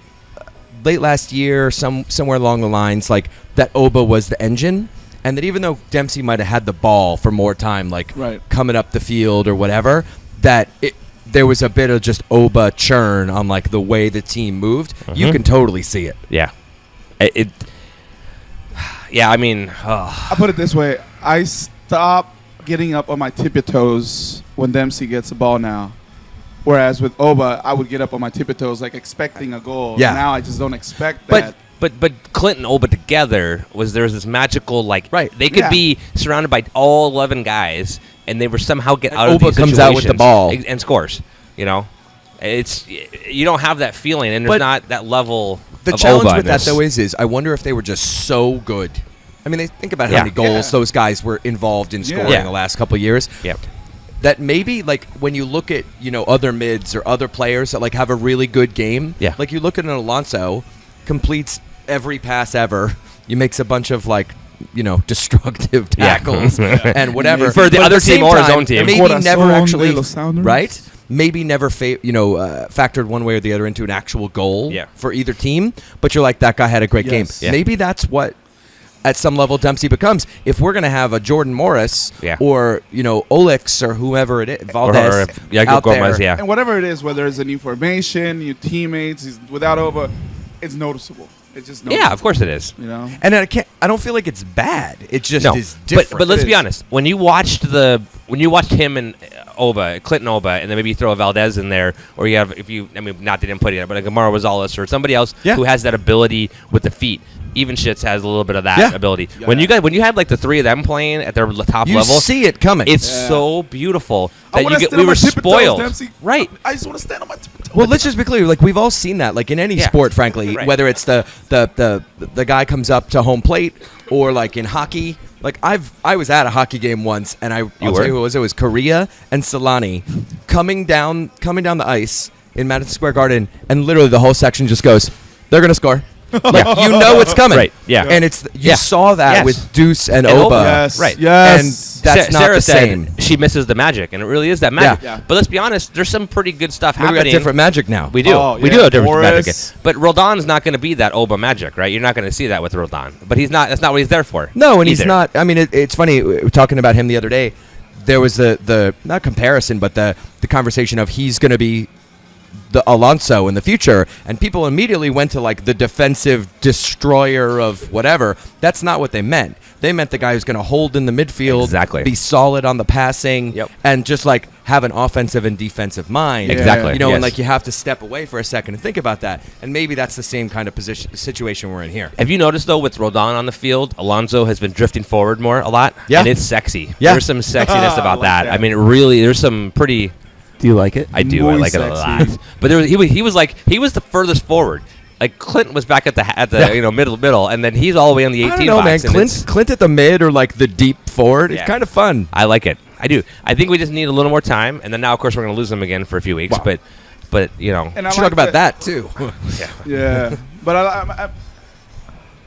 late last year, somewhere along the lines, like that Oba was the engine, and that even though Dempsey might have had the ball for more time, like Right. coming up the field or whatever, that there was a bit of just Oba churn on like the way the team moved. You Mhm. can totally see it. Yeah. Yeah, I mean, oh. I put it this way: I stop getting up on my tippy toes when Dempsey gets the ball now. Whereas with Oba, I would get up on my tippy toes, like expecting a goal. Yeah. Now I just don't expect that. But Clint and Oba together there was this magical Right. They could Yeah. be surrounded by all 11 guys and they were somehow get And out of Oba these comes out with the situations ball. and scores. You know, you don't have that feeling and there's But not that level. The of challenge Oba with in that this. though is I wonder if they were just so good. I mean, they think about how Yeah. many goals Yeah. those guys were involved in scoring Yeah. the last couple of years. Yep. That maybe like when you look at other mids or other players that like have a really good game, Yeah. like you look at an Alonso, completes every pass ever, he makes a bunch of like destructive Yeah. tackles and whatever For the But at other same team or his time, own team. maybe Corazon never de actually los Sounders. right. Maybe never factored one way or the other into an actual goal Yeah. for either team, but you're like that guy had a great game. Yes. Yeah. Maybe that's what. At some level, Dempsey becomes. If we're going to have a Jordan Morris Yeah. or Olix or whoever it is, Valdez out Gomez, there, yeah. And whatever it is, whether it's a new formation, new teammates, without Oba, it's noticeable. It's just noticeable. Yeah, of course it is. You know? And I don't feel like it's bad. It just No, is different. but let's It be is. honest. When you watched him and Clinton Oba, and then maybe you throw a Valdez in there, or you have not they didn't put it, but like Amaro Rosales or somebody else Yeah. who has that ability with the feet. Even Shits has a little bit of that Yeah. ability. Yeah. When you had like the three of them playing at their top you level, see it coming. it's Yeah. so beautiful I that wanna stand we on my were tippy toes, spoiled, Dempsey. right? I just want to stand on my tippy toes. well, let's just be clear. Like we've all seen that. Like in any Yeah. sport, frankly, Right. whether it's the guy comes up to home plate or like in hockey. Like I was at a hockey game once, and I'll tell were? you who it was. It was Korea and Solani coming down the ice in Madison Square Garden, and literally the whole section just goes, "They're gonna score." Like, you know it's coming. Right, yeah. And it's you Yeah. saw that Yes. with Deuce and And Oba. Oba. Yes. Right. Yes. And that's not Sarah the said same. she misses the magic, and it really is that magic. Yeah. But let's be honest, there's some pretty good stuff We got happening. different magic now. We do. Oh, We yeah. do have different Morris. magic. But Roldan's not going to be that Oba magic, right? You're not going to see that with Roldan. But he's not. That's not what he's there for. No, and he's either. not. I mean, it's funny. We were talking about him the other day. There was the not comparison, but the conversation of he's going to be the Alonso in the future, and people immediately went to like the defensive destroyer of whatever. That's not what they meant. They meant the guy who's going to hold in the midfield, Exactly. be solid on the passing, Yep. and just like have an offensive and defensive mind. Yeah. Exactly. You know, yes. and like you have to step away for a second and think about that. And maybe that's the same kind of situation we're in here. Have you noticed though, with Roldan on the field, Alonso has been drifting forward more a lot. Yeah. And it's sexy. Yeah. There's some sexiness about I like that. that. I mean, really, there's some pretty. Do you like it? I do. I Muy like it a sexy. lot. But he was the furthest forward. Like Clinton was back at the Yeah. middle, and then he's all the way on the 18 I don't know, man. box. and it's- Clint at the mid or like the deep forward. It's Yeah. kind of fun. I like it. I do. I think we just need a little more time, and then now, of course, we're going to lose him again for a few weeks. Wow. But you know, And We I should like talk about that too. Yeah, but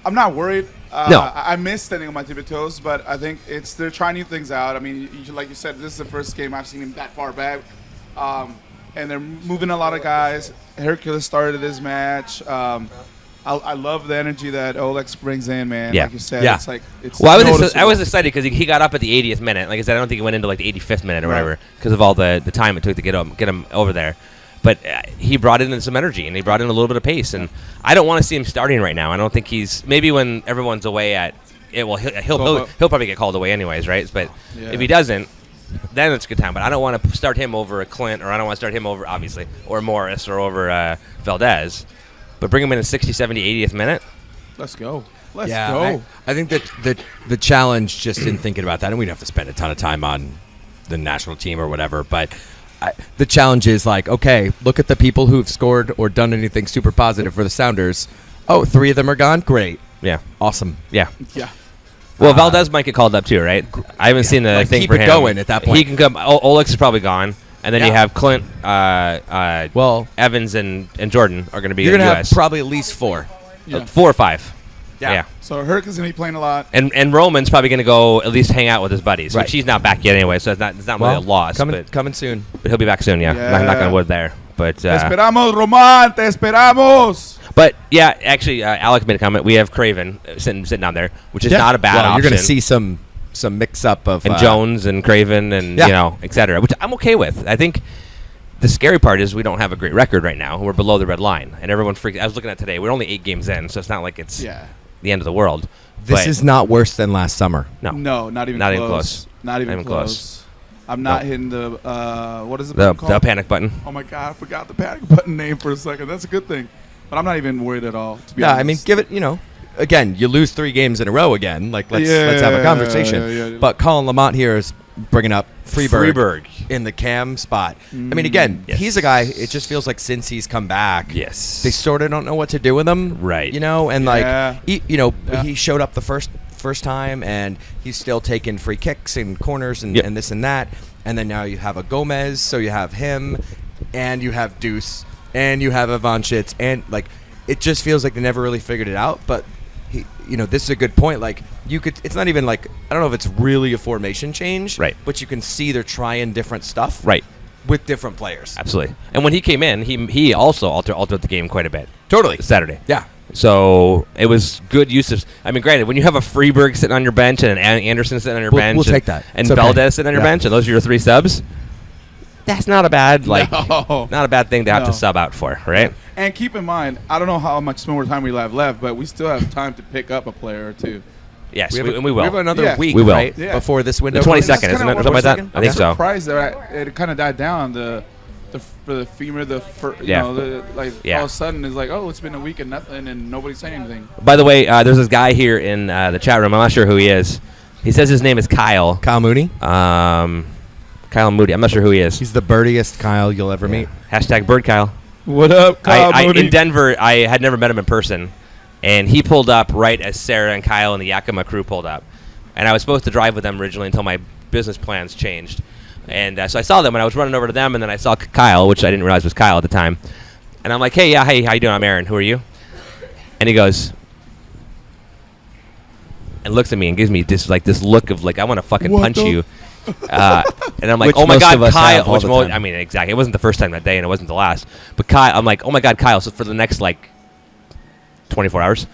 I'm not worried. No. I miss standing on my tippy toes, but I think they're trying new things out. I mean, like you said, this is the first game I've seen him that far back, and they're moving a lot of guys. Hercules started this match. I love the energy that Olex brings in, man. Yeah. Like you said, Yeah. it's like it's. well, I was noticeable. excited because he got up at the 80th minute. Like I said, I don't think he went into like the 85th minute or Right. whatever because of all the time it took to get him over there. But he brought in some energy and he brought in a little bit of pace. And I don't want to see him starting right now. I don't think he's maybe when everyone's away at it. Well, he'll probably get called away anyways, right? But Yeah. if he doesn't, then it's a good time. But I don't want to start him over a Clint, or I don't want to start him over obviously or Morris or over Valdez. But bring him in 60, 70, 80th minute. Let's go. Let's yeah, go. I think that the challenge just in thinking about that, and we don't have to spend a ton of time on the national team or whatever, but the challenge is like, okay, look at the people who've scored or done anything super positive for the Sounders. Oh, 3 of them are gone? Great. Yeah, Awesome. yeah. Yeah. Well, Valdez might get called up too, right? I haven't seen the Like, thing keep for it him. going at that point. He can come. Olex is probably gone, and then you Yeah. have Clint, Well, Evans, and Jordan are going to be you're in going the to have U.S. probably at least 4. Yeah. 4 or 5. Yeah. Yeah. So Hercules gonna be playing a lot. And Roman's probably going to go at least hang out with his buddies, Right. which he's not back yet anyway, so it's not really a loss. Coming soon. but he'll be back soon. Yeah, Yeah. Not going to wood there. But Te esperamos, Roman. Te esperamos. but yeah, actually, Alex made a comment. We have Craven sitting down there, which is not a bad well, option. You're going to see some mix up of and Jones and Craven and Yeah. et cetera, which I'm okay with. I think the scary part is we don't have a great record right now. We're below the red line, and everyone freaks. I was looking at today. We're only 8 games in, so it's not like it's Yeah. the end of the world. This But is not worse than last summer. no, No, not even Not close. even close. Not even Not even close. close. I'm not No. hitting the what is it the called? panic button. Oh my god, I forgot the panic button name for a second. That's a good thing. But I'm not even worried at all, to be Yeah, honest. I mean, give it, again, you lose 3 games in a row again. Like, let's have a Yeah, conversation. yeah. But Colin Lamont here is bringing up Freeberg Freeberg. in the cam spot. I mean, again, Yes. he's a guy, it just feels like since he's come back, Yes. they sort of don't know what to do with him. Right. And Yeah. like, Yeah. he showed up the first time and he's still taking free kicks and corners and, Yep. and this and that. And then now you have a Gomez, so you have him and you have Deuce and you have Ivanchitz, and like, it just feels like they never really figured it out. But this is a good point. Like, it's not even like, I don't know if it's really a formation change, Right. But you can see they're trying different stuff, Right. with different players. Absolutely. And when he came in, he also altered the game quite a bit. Totally. Saturday. Yeah. So it was good use of. I mean, granted, when you have a Freeberg sitting on your bench and an Anderson sitting on your bench, we'll and, take that. and It's okay. Valdez sitting on your Yeah. bench, and those are your 3 subs. That's not a bad No. not a bad thing to have No. to sub out for, right? And keep in mind, I don't know how much more time we have left, but we still have time to pick up a player or two. Yes, We we will. have another Yeah. week, We will. right? Yeah. Before this window. The 22nd, That's isn't kinda it? Or what something like that? I'm I think I'm so. surprised that it kind of died down. For the femur, Yeah. all Yeah. of a sudden it's like, oh, it's been a week and nothing, and nobody's saying anything. By the way, there's this guy here in the chat room. I'm not sure who he is. He says his name is Kyle. Kyle Mooney. Kyle Moody. I'm not sure who he is. He's the birdiest Kyle you'll ever meet. Hashtag Bird Kyle. What up, In Denver, I had never met him in person, and he pulled up right as Sarah and Kyle and the Yakima crew pulled up. And I was supposed to drive with them originally until my business plans changed. And so I saw them, and I was running over to them, and then I saw Kyle, which I didn't realize was Kyle at the time. And I'm like, hey, how you doing? I'm Erin. Who are you? And he goes, and looks at me and gives me this look of like I want to fucking What punch the- you. And I'm like, Which oh my most God, of us Kyle. have all the time. I mean, exactly. It wasn't the first time that day, and it wasn't the last. But Kyle, I'm like, oh my God, Kyle. So for the next like 24 hours,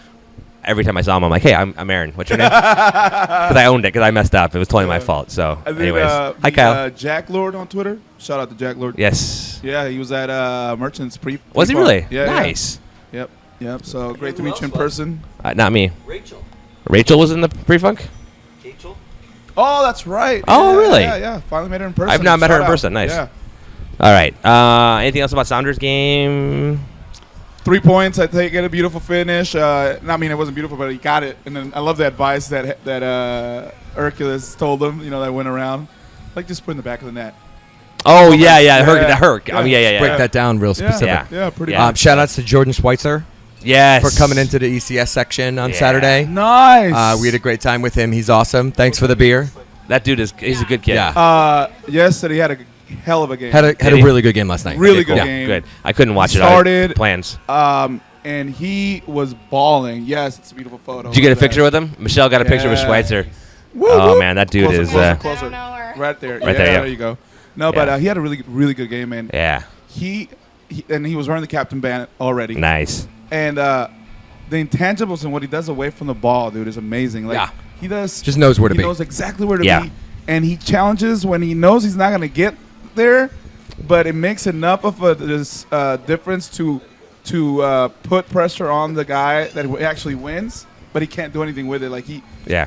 every time I saw him, I'm like, hey, I'm Erin. What's your name? Because I owned it because I messed up. It was totally my fault. So, And then, anyways, hi the, Kyle. Jack Lord on Twitter. Shout out to Jack Lord. Yes. Yeah, he was at Merchants Was he pre-funk. really? Yeah. Nice. Yeah. Yep. So great to meet you in person. Not me. Rachel. Rachel was in the pre-funk. Rachel. Oh, that's right. Oh, Yeah, really? Yeah. Finally met her in person. I've not met her in Shout out. person. Nice. Yeah. All right. Anything else about Sounders game? 3 points. I think get a beautiful finish. I mean, it wasn't beautiful, but he got it. And then I love the advice that Hercules told him. You know, that went around, like just put in the back of the net. Oh yeah. Yeah. Herc. Yeah. Yeah. Break that down real specific. Yeah. Yeah, pretty Yeah. much. Shout outs to Jordan Schweitzer Yes. for coming into the ECS section on Yeah. Saturday. Nice. We had a great time with him. He's awesome. Thanks for the beer. That dude he's a good kid. Yeah. Yesterday he had a hell of a game. Had a Did he? really good game last night. Really Cool. good game. Good. I couldn't watch it. Started- Plans. And he was balling. Yes, it's a beautiful photo. Did you get a picture with him? Michelle got a picture with Yeah. Schweitzer. Woo, Oh woo. man, that dude Closer, is. closer, I closer. don't know her. Right there. Right there, yeah. There you go. No, Yeah. but he had a really good game, man. Yeah. He was wearing the captain band already. Nice. And the intangibles and what he does away from the ball, dude, is amazing. Like Yeah. he does. Just knows where to he be. knows exactly where to Yeah. be, and he challenges when he knows he's not gonna get there, but it makes enough of a difference to put pressure on the guy that actually wins, but he can't do anything with it. Like Yeah.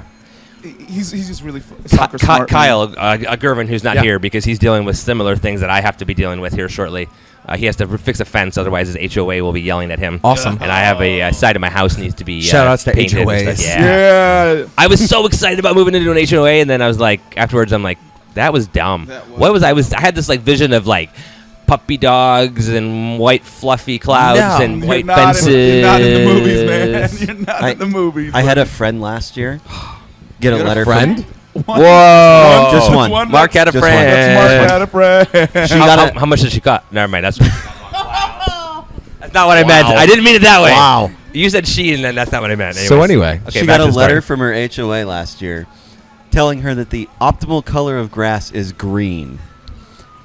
he's just really soccer smart. Kyle Gervin, who's not Yeah. here because he's dealing with similar things that I have to be dealing with here shortly. He has to fix a fence, otherwise his HOA will be yelling at him. Awesome. And I have a side of my house needs to be Shout outs to painted and HOAs. stuff. Yeah. I was so excited about moving into an HOA, and then I was like, afterwards, I'm like, that was dumb. That was- What was I had this like vision of like puppy dogs and white fluffy clouds No. and You're white not fences. you're not in the movies, man. You're not in the movies. I had a friend last year get a You got a letter friend? Whoa! Just one. Mark had a Just one. friend. That's Mark had a friend. She got how much did she cut? Never mind. That's not what I meant. Wow. I didn't mean it that way. Wow. You said she, and then that's not what I meant. So Anyways. anyway, Okay, She back got to a the letter story. from her HOA last year telling her that the optimal color of grass is green.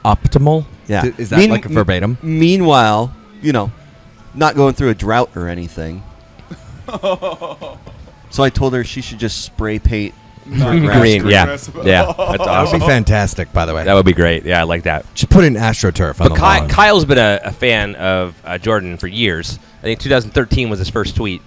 optimal. Yeah. Is that like a verbatim? Meanwhile, not going through a drought or anything. So I told her she should just spray paint her grass Green, yeah, That's yeah, that's That would awesome. be fantastic, by the way. That would be great. Yeah, I like that. Just put in AstroTurf on But the lawn. Kyle's been a fan of Jordan for years. I think 2013 was his first tweet,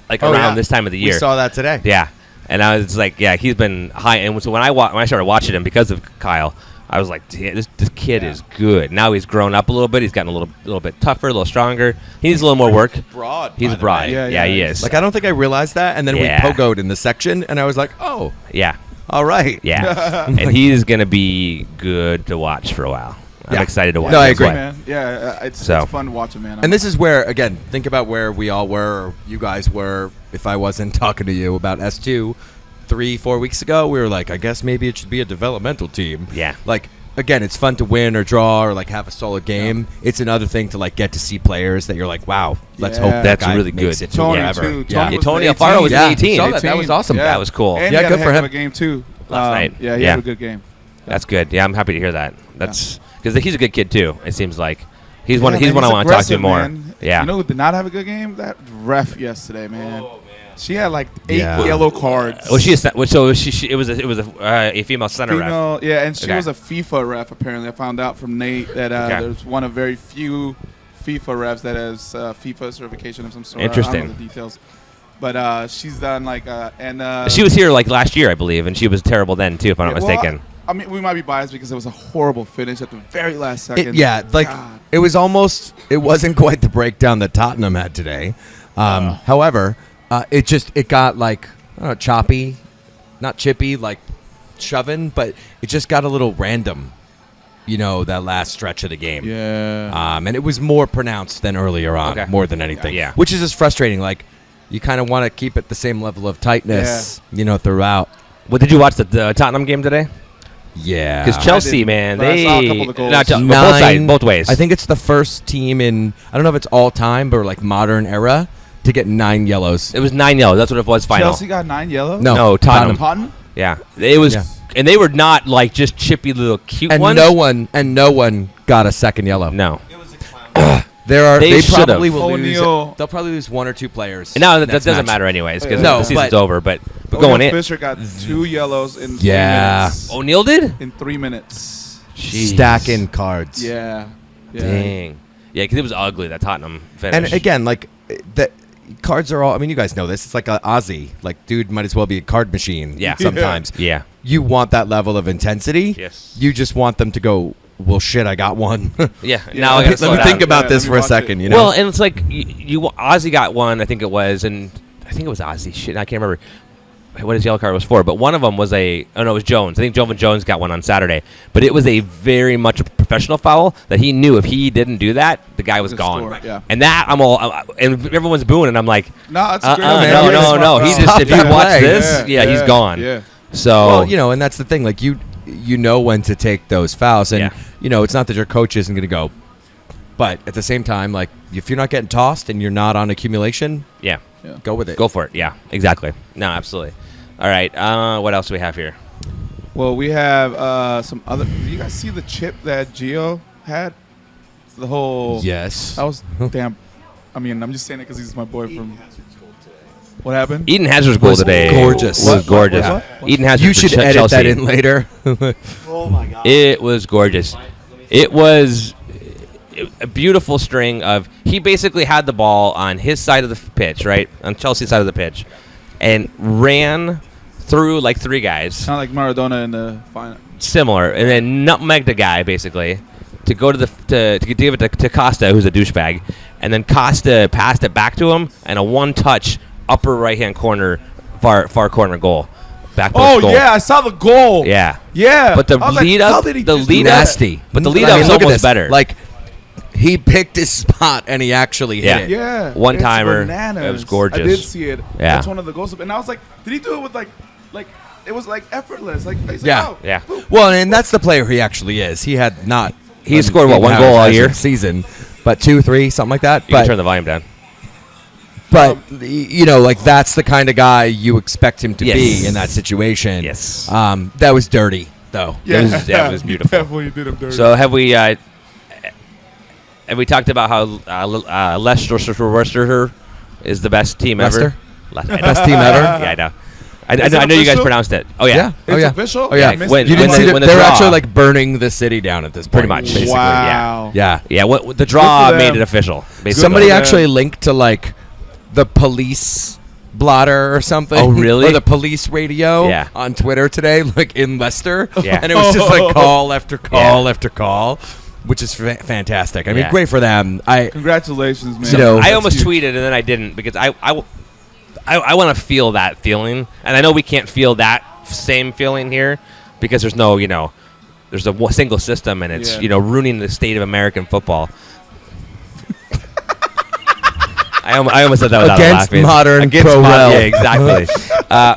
like Oh, around yeah. this time of the year. We saw that today. Yeah, and I was like, yeah, he's been high. And so when I started watching him because of Kyle, I was like, "Yeah, this kid is good. Now he's grown up a little bit. He's gotten a little bit tougher, a little stronger. He needs a little more work. Broad. He's broad. Yeah, Yeah, yeah. he is. Like, I don't think I realized that, and then Yeah. we pogoed in the section, and I was like, oh, yeah, all right. yeah. And he's gonna be good to watch for a while. I'm Yeah. excited to watch. No, I That's agree. why. Man. Yeah, it's So. fun watching, man. And this is where, again, think about where we all were, or you guys were, if I wasn't talking to you about S2 3-4 weeks ago. We were like, I guess maybe it should be a developmental team. Yeah. Like, again, it's fun to win or draw or, like, have a solid game. It's another thing to, like, get to see players that you're like, wow, let's Yeah. hope that That's guy really makes good. it to Tony wherever. too. Yeah. Yeah, was Tony the Alfaro was 18. in 18. Saw that. That was awesome. That was cool. And Yeah, he had good a for heck of him. a game too. Last night. Yeah, he Yeah. had a good game. That's good. Yeah, I'm happy to hear that. That's because he's a good kid too. It seems like he's one. Yeah, He's man, one I want to talk to aggressive, more. man. Yeah. You know who did not have a good game? That ref yesterday, man. She had like 8 Yeah. yellow cards. Was she? So she it was a female center ref. Female, yeah, and she Okay. was a FIFA ref. Apparently, I found out from Nate that Okay. there's one of very few FIFA refs that has FIFA certification of some sort. I Interesting. don't know the details, but she's done like and She was here like last year, I believe, and she was terrible then too, if I'm not well, mistaken. I mean, we might be biased because it was a horrible finish at the very last second. Yeah, like, God. it was almost, it wasn't quite the breakdown that Tottenham had today. However, it got, like, I don't know, choppy, not chippy, like, shoving, but it just got a little random, that last stretch of the game. Yeah. And it was more pronounced than earlier on, Okay. more than anything. Yeah. Which is just frustrating. Like, you kind of want to keep it the same level of tightness, throughout. Well, did you watch the Tottenham game today? Yeah. Because Chelsea, didn't, man, but I they saw a couple of the goals. not Chelsea, but both 9 sides, both ways. I think it's the first team in, I don't know if it's all time, but like modern era to get 9 yellows. It was 9 yellows. That's what it was final. Chelsea got 9 yellows. No, Tottenham. Tottenham. Yeah, it was, Yeah. and they were not like just chippy little cute And ones. no one got a second yellow. No. They should've. probably will lose. O'Neal. They'll probably lose 1 or 2 players. And now that next doesn't match. matter anyways because No, the season's but- over. But going in, Fisher got 2 yellows in 3 Yeah. minutes. O'Neal did. In 3 minutes. Jeez. Stacking cards. Yeah. Dang. Yeah, because it was ugly that Tottenham finish. And again, like the cards are all. I mean, you guys know this. It's like a Aussie. Like, dude might as well be a card machine. Yeah. Sometimes. yeah. You want that level of intensity. Yes. You just want them to go. Well, shit, I got one. Yeah. Yeah. Now I Let gotta me slow Let me down. think about Yeah, this let me for a watch second. it. You know. Well, and it's like you Ozzy got one. I think it was, and I think it was Ozzy. Shit, I can't remember what his yellow card was for. But one of them was it was Jones. I think Jovan Jones got one on Saturday. But it was a very much a professional foul that he knew if he didn't do that, the guy was The gone. score, yeah. And that and everyone's booing, and I'm like, No, that's great. man. no. He just if you Stop watch play. this, yeah, he's gone. Yeah. So Well, you know, and that's the thing. Like you know when to take those fouls, and Yeah. you know it's not that your coach isn't going to go, but at the same time, like if you're not getting tossed and you're not on accumulation, yeah, go with it. go for it. Yeah, exactly. No, absolutely. All right. What else do we have here? Well, we have some other. Did you guys see the chip that Gio had? The whole. Yes. That was damn. I mean, I'm just saying it because he's my boy from. What happened? Eden Hazard's goal Was today gorgeous. Was gorgeous. What? Eden Hazard. You for should edit Chelsea. that in later. It was gorgeous. It was a beautiful string of. He basically had the ball on his side of the pitch, right, on Chelsea's side of the pitch, and ran through like 3 guys, Kind of like Maradona in the final. similar, and then nutmegged a guy basically to go to to give it to Costa, who's a douchebag, and then Costa passed it back to him, and a one-touch upper right-hand corner, far corner goal, back post Oh goal. yeah, I saw the goal. Yeah. Yeah. But the I was like, lead how up, did he the just do lead that? up, Nasty. but the lead I up mean, was look at almost this. better. Like he picked his spot and he actually hit Yeah. it. Yeah. One it's timer. bananas. It was gorgeous. I did see it. Yeah. That's one of the goals. And I was like, did he do it with like it was like effortless. Like he's like, Yeah. oh, Yeah. boop. Well, and that's the player he actually is. He had not. He scored, what, 1 goal all year? Season, but 2, 3, something like that. You can turn the volume down. But you know, like that's the kind of guy you expect him to Yes. be in that situation. Yes. That was dirty, though. Yeah, it was beautiful. Definitely did him dirty. So have we talked about how Leicester is the best team Leicester? ever? Best team ever? Yeah, I know. I Is know it you guys official? pronounced it. Oh yeah. Oh It's yeah. official? Oh yeah. I missed When- it. You didn't when see the- that? when the They're draw- actually like burning the city down at this point. Pretty much, basically. Wow. Yeah. Yeah. What the draw Good for made them. it official. Basically. Somebody for them. actually linked to like the police blotter or something. Oh, really? Or the police radio Yeah. on Twitter today, like in Leicester. Yeah. And it was just like call after call Yeah. after call, which is fantastic. I mean, Yeah. great for them. Congratulations, man. You know, I That's almost huge. tweeted and then I didn't because I want to feel that feeling, and I know we can't feel that same feeling here because there's no there's a single system and it's Yeah. ruining the state of American football. I almost said that without Against laughing. modern Against pro modern, rel. yeah, exactly.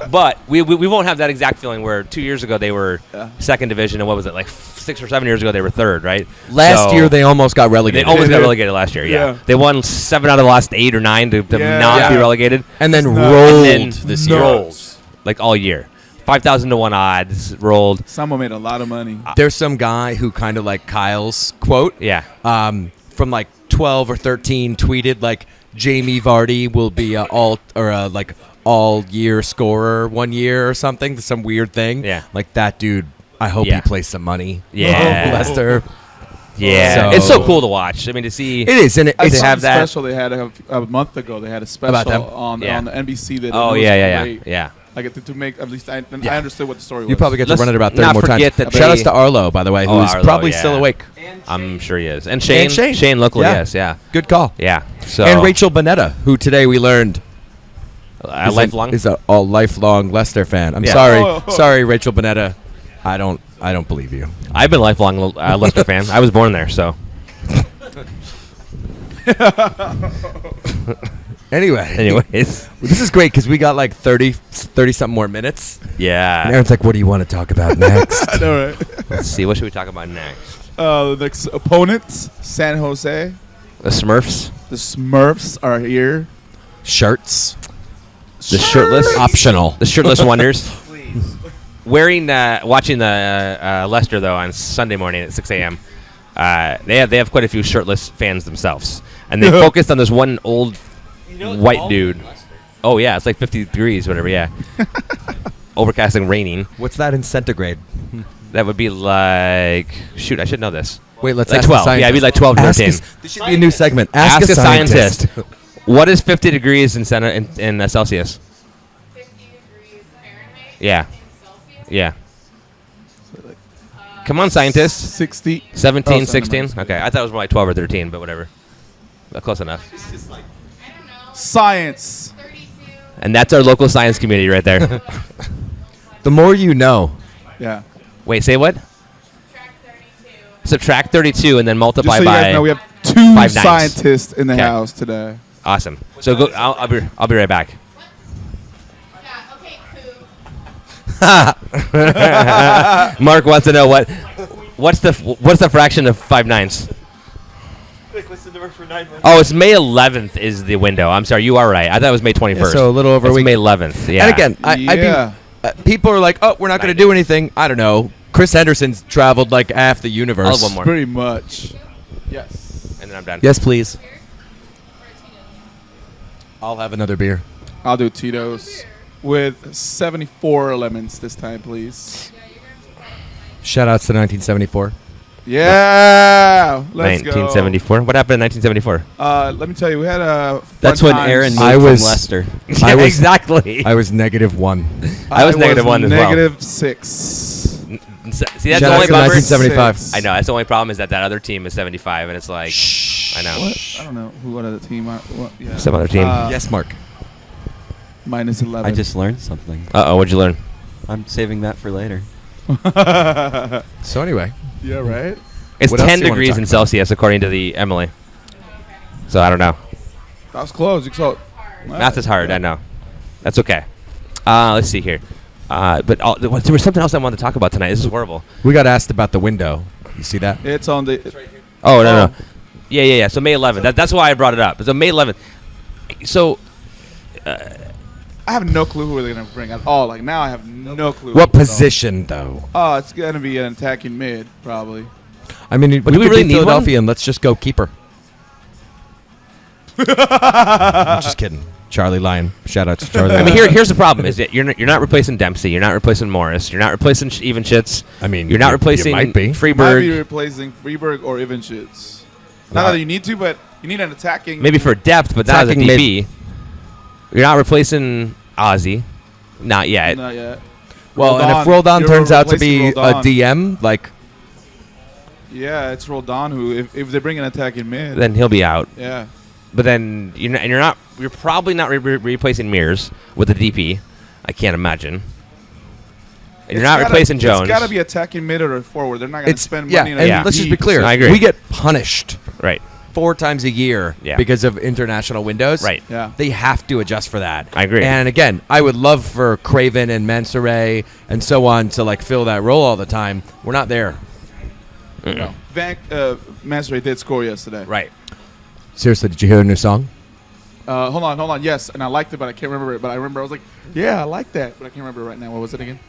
But we won't have that exact feeling where 2 years ago they were second division, and what was it, like 6 or 7 years ago they were third, right? Last So- year they almost got they relegated. almost got did. relegated last year. Yeah, Yeah. they won 7 out of the last 8 or 9 to Yeah. not be Yeah. relegated. and then No. rolled And then this year. rolled like all year, 5,000 to 1 odds rolled. Someone made a lot of money. There's some guy who kind of like Kyle's quote. Yeah, From like 12 or 13 tweeted like Jamie Vardy will be a all year scorer 1 year or something, some weird thing. Yeah. Like that dude, I hope Yeah. he plays some money. Yeah. Leicester. yeah. So- It's so cool to watch. I mean, to see. It is, and I it's saw have the that. special they had a month ago. They had a About them? special on Yeah. on the NBC. That Oh it was yeah. great. Yeah. Like to make at least I Yeah. understood what the story was. you probably get to Let's run it about 30 not more times. forget that Shout outs they- to Arlo, by the way, Oh, who's Arlo, probably yeah. still awake. I'm sure he is. And Shane. And Shane. locally, Yeah. yes, yeah, Good call. yeah. So And Rachel Bonetta, who today we learned lifelong. is a lifelong Leicester fan. I'm Yeah. sorry, Oh. sorry, Rachel Bonetta. I don't believe you. I've been a lifelong Leicester fan. I was born there, so Anyway, anyways, this is great because we got like 30 something more minutes. And yeah. Aaron's like, what do you want to talk about next? I know, right? Let's see. What should we talk about next? The next opponents, San Jose. The Smurfs. The Smurfs are here. Shirts. The shirtless Optional. The shirtless wonders. Watching the Leicester though on Sunday morning at 6 a.m. They have quite a few shirtless fans themselves, and they focused on this one old white dude. Oh yeah, it's like 50 degrees, whatever. Yeah, overcast and raining. What's that in centigrade? That would be like shoot. I should know this. Wait, let's Like ask 12. The Yeah, it'd be like 12 to Ask 13. us- This should be a new segment. Ask a scientist. What is 50 degrees in Celsius? 50 degrees Fahrenheit. Yeah. In Celsius. Yeah. Come on, scientists. 60. 17, Oh, 16? sorry, Okay, I thought it was more like 12 or 13, but whatever. Close enough. I don't know. Science. 32. And that's our local science community right there. The more you know. Yeah. Wait, say what? Track 32. Subtract 32 and then Just multiply so you by... guys know, we have 2 5 nines. scientists in the Okay. house today. Awesome. So go. I'll be right back. Yeah. Okay. Cool. Mark wants to know what's the fraction of 5 nines? What's the number for 9 months? Oh, it's May 11th is the window. I'm sorry, you are right. I thought it was May 21st. So a little over a It's week. May 11th. Yeah. And again, Yeah. people are like, oh, we're not going to do anything. I don't know. Chris Henderson's traveled like half the universe. I'll have one more, Pretty much. Yes. and then I'm done. Yes, please. Or Tito's. I'll have another beer. I'll do Tito's with 74 lemons this time, please. Shout outs to 1974. Yeah. Let's 1974. What happened in 1974? go. Let me tell you, we had a. That's fun when times. Erin moved I from was- Leicester. I was- exactly. I was -1. I was negative 1 as well. -6. See, that's Shout the out only to problem. 1975. I know that's the only problem is that other team is 75, and it's like I know What? I don't know who other team. Yeah. some other team. Yes, Mark. -11. I just learned something. What'd you learn? I'm saving that for later. So anyway, Yeah, right. It's What else 10 do you wanna degrees talk in about? Celsius according to the Emily. So I don't know. That was close. You saw. Math is hard. I know. That's okay. Let's see here. But there was something else I wanted to talk about tonight. This is horrible. we got asked about the window. You see that? It's on the. Oh no. Yeah. So May 11th. That's why I brought it up. So May 11th. So I have no clue who they're gonna bring at all. Like now, I have no clue. What at all. position though? Oh, it's gonna be an attacking mid, probably. I mean, But do we could really be need one? Philadelphia and let's just go keeper. I'm just kidding. Charlie Lyon. Shout out to Charlie. I mean, Lyon. here's the problem: is that you're not replacing Dempsey, you're not replacing Morris, you're not replacing even Schitz. I mean, you're not you replacing might be. Might be Freeberg. replacing Freeberg or Ivanschitz. Wow. Not that you need to, but you need an attacking. Maybe for depth, but not as a Attacking mid. DB. You're not replacing Ozzy, not yet. Not yet. Well, and if Roldan, Roldan you're turns out to replacing be a Roldan. DM, like Yeah, it's Roldan who, if they bring an attacking mid. Then he'll be out. Yeah. But then you're probably not replacing Mears with the DP. I can't imagine. And you're not replacing Jones. It's got to be attacking mid or forward. They're not going to it's spend yeah. money on And Yeah. let's just DP. be clear. I agree. We get punished right. 4 times a year Yeah. because of international windows. Right. Yeah. They have to adjust for that. I agree. And again, I would love for Craven and Mansoure and so on to like fill that role all the time. We're not there. Mansour did score yesterday. Right. Seriously, did you hear a new song? Hold on. Yes, and I liked it, but I can't remember it. But I remember I was like, yeah, I like that, but I can't remember it right now. What was it again?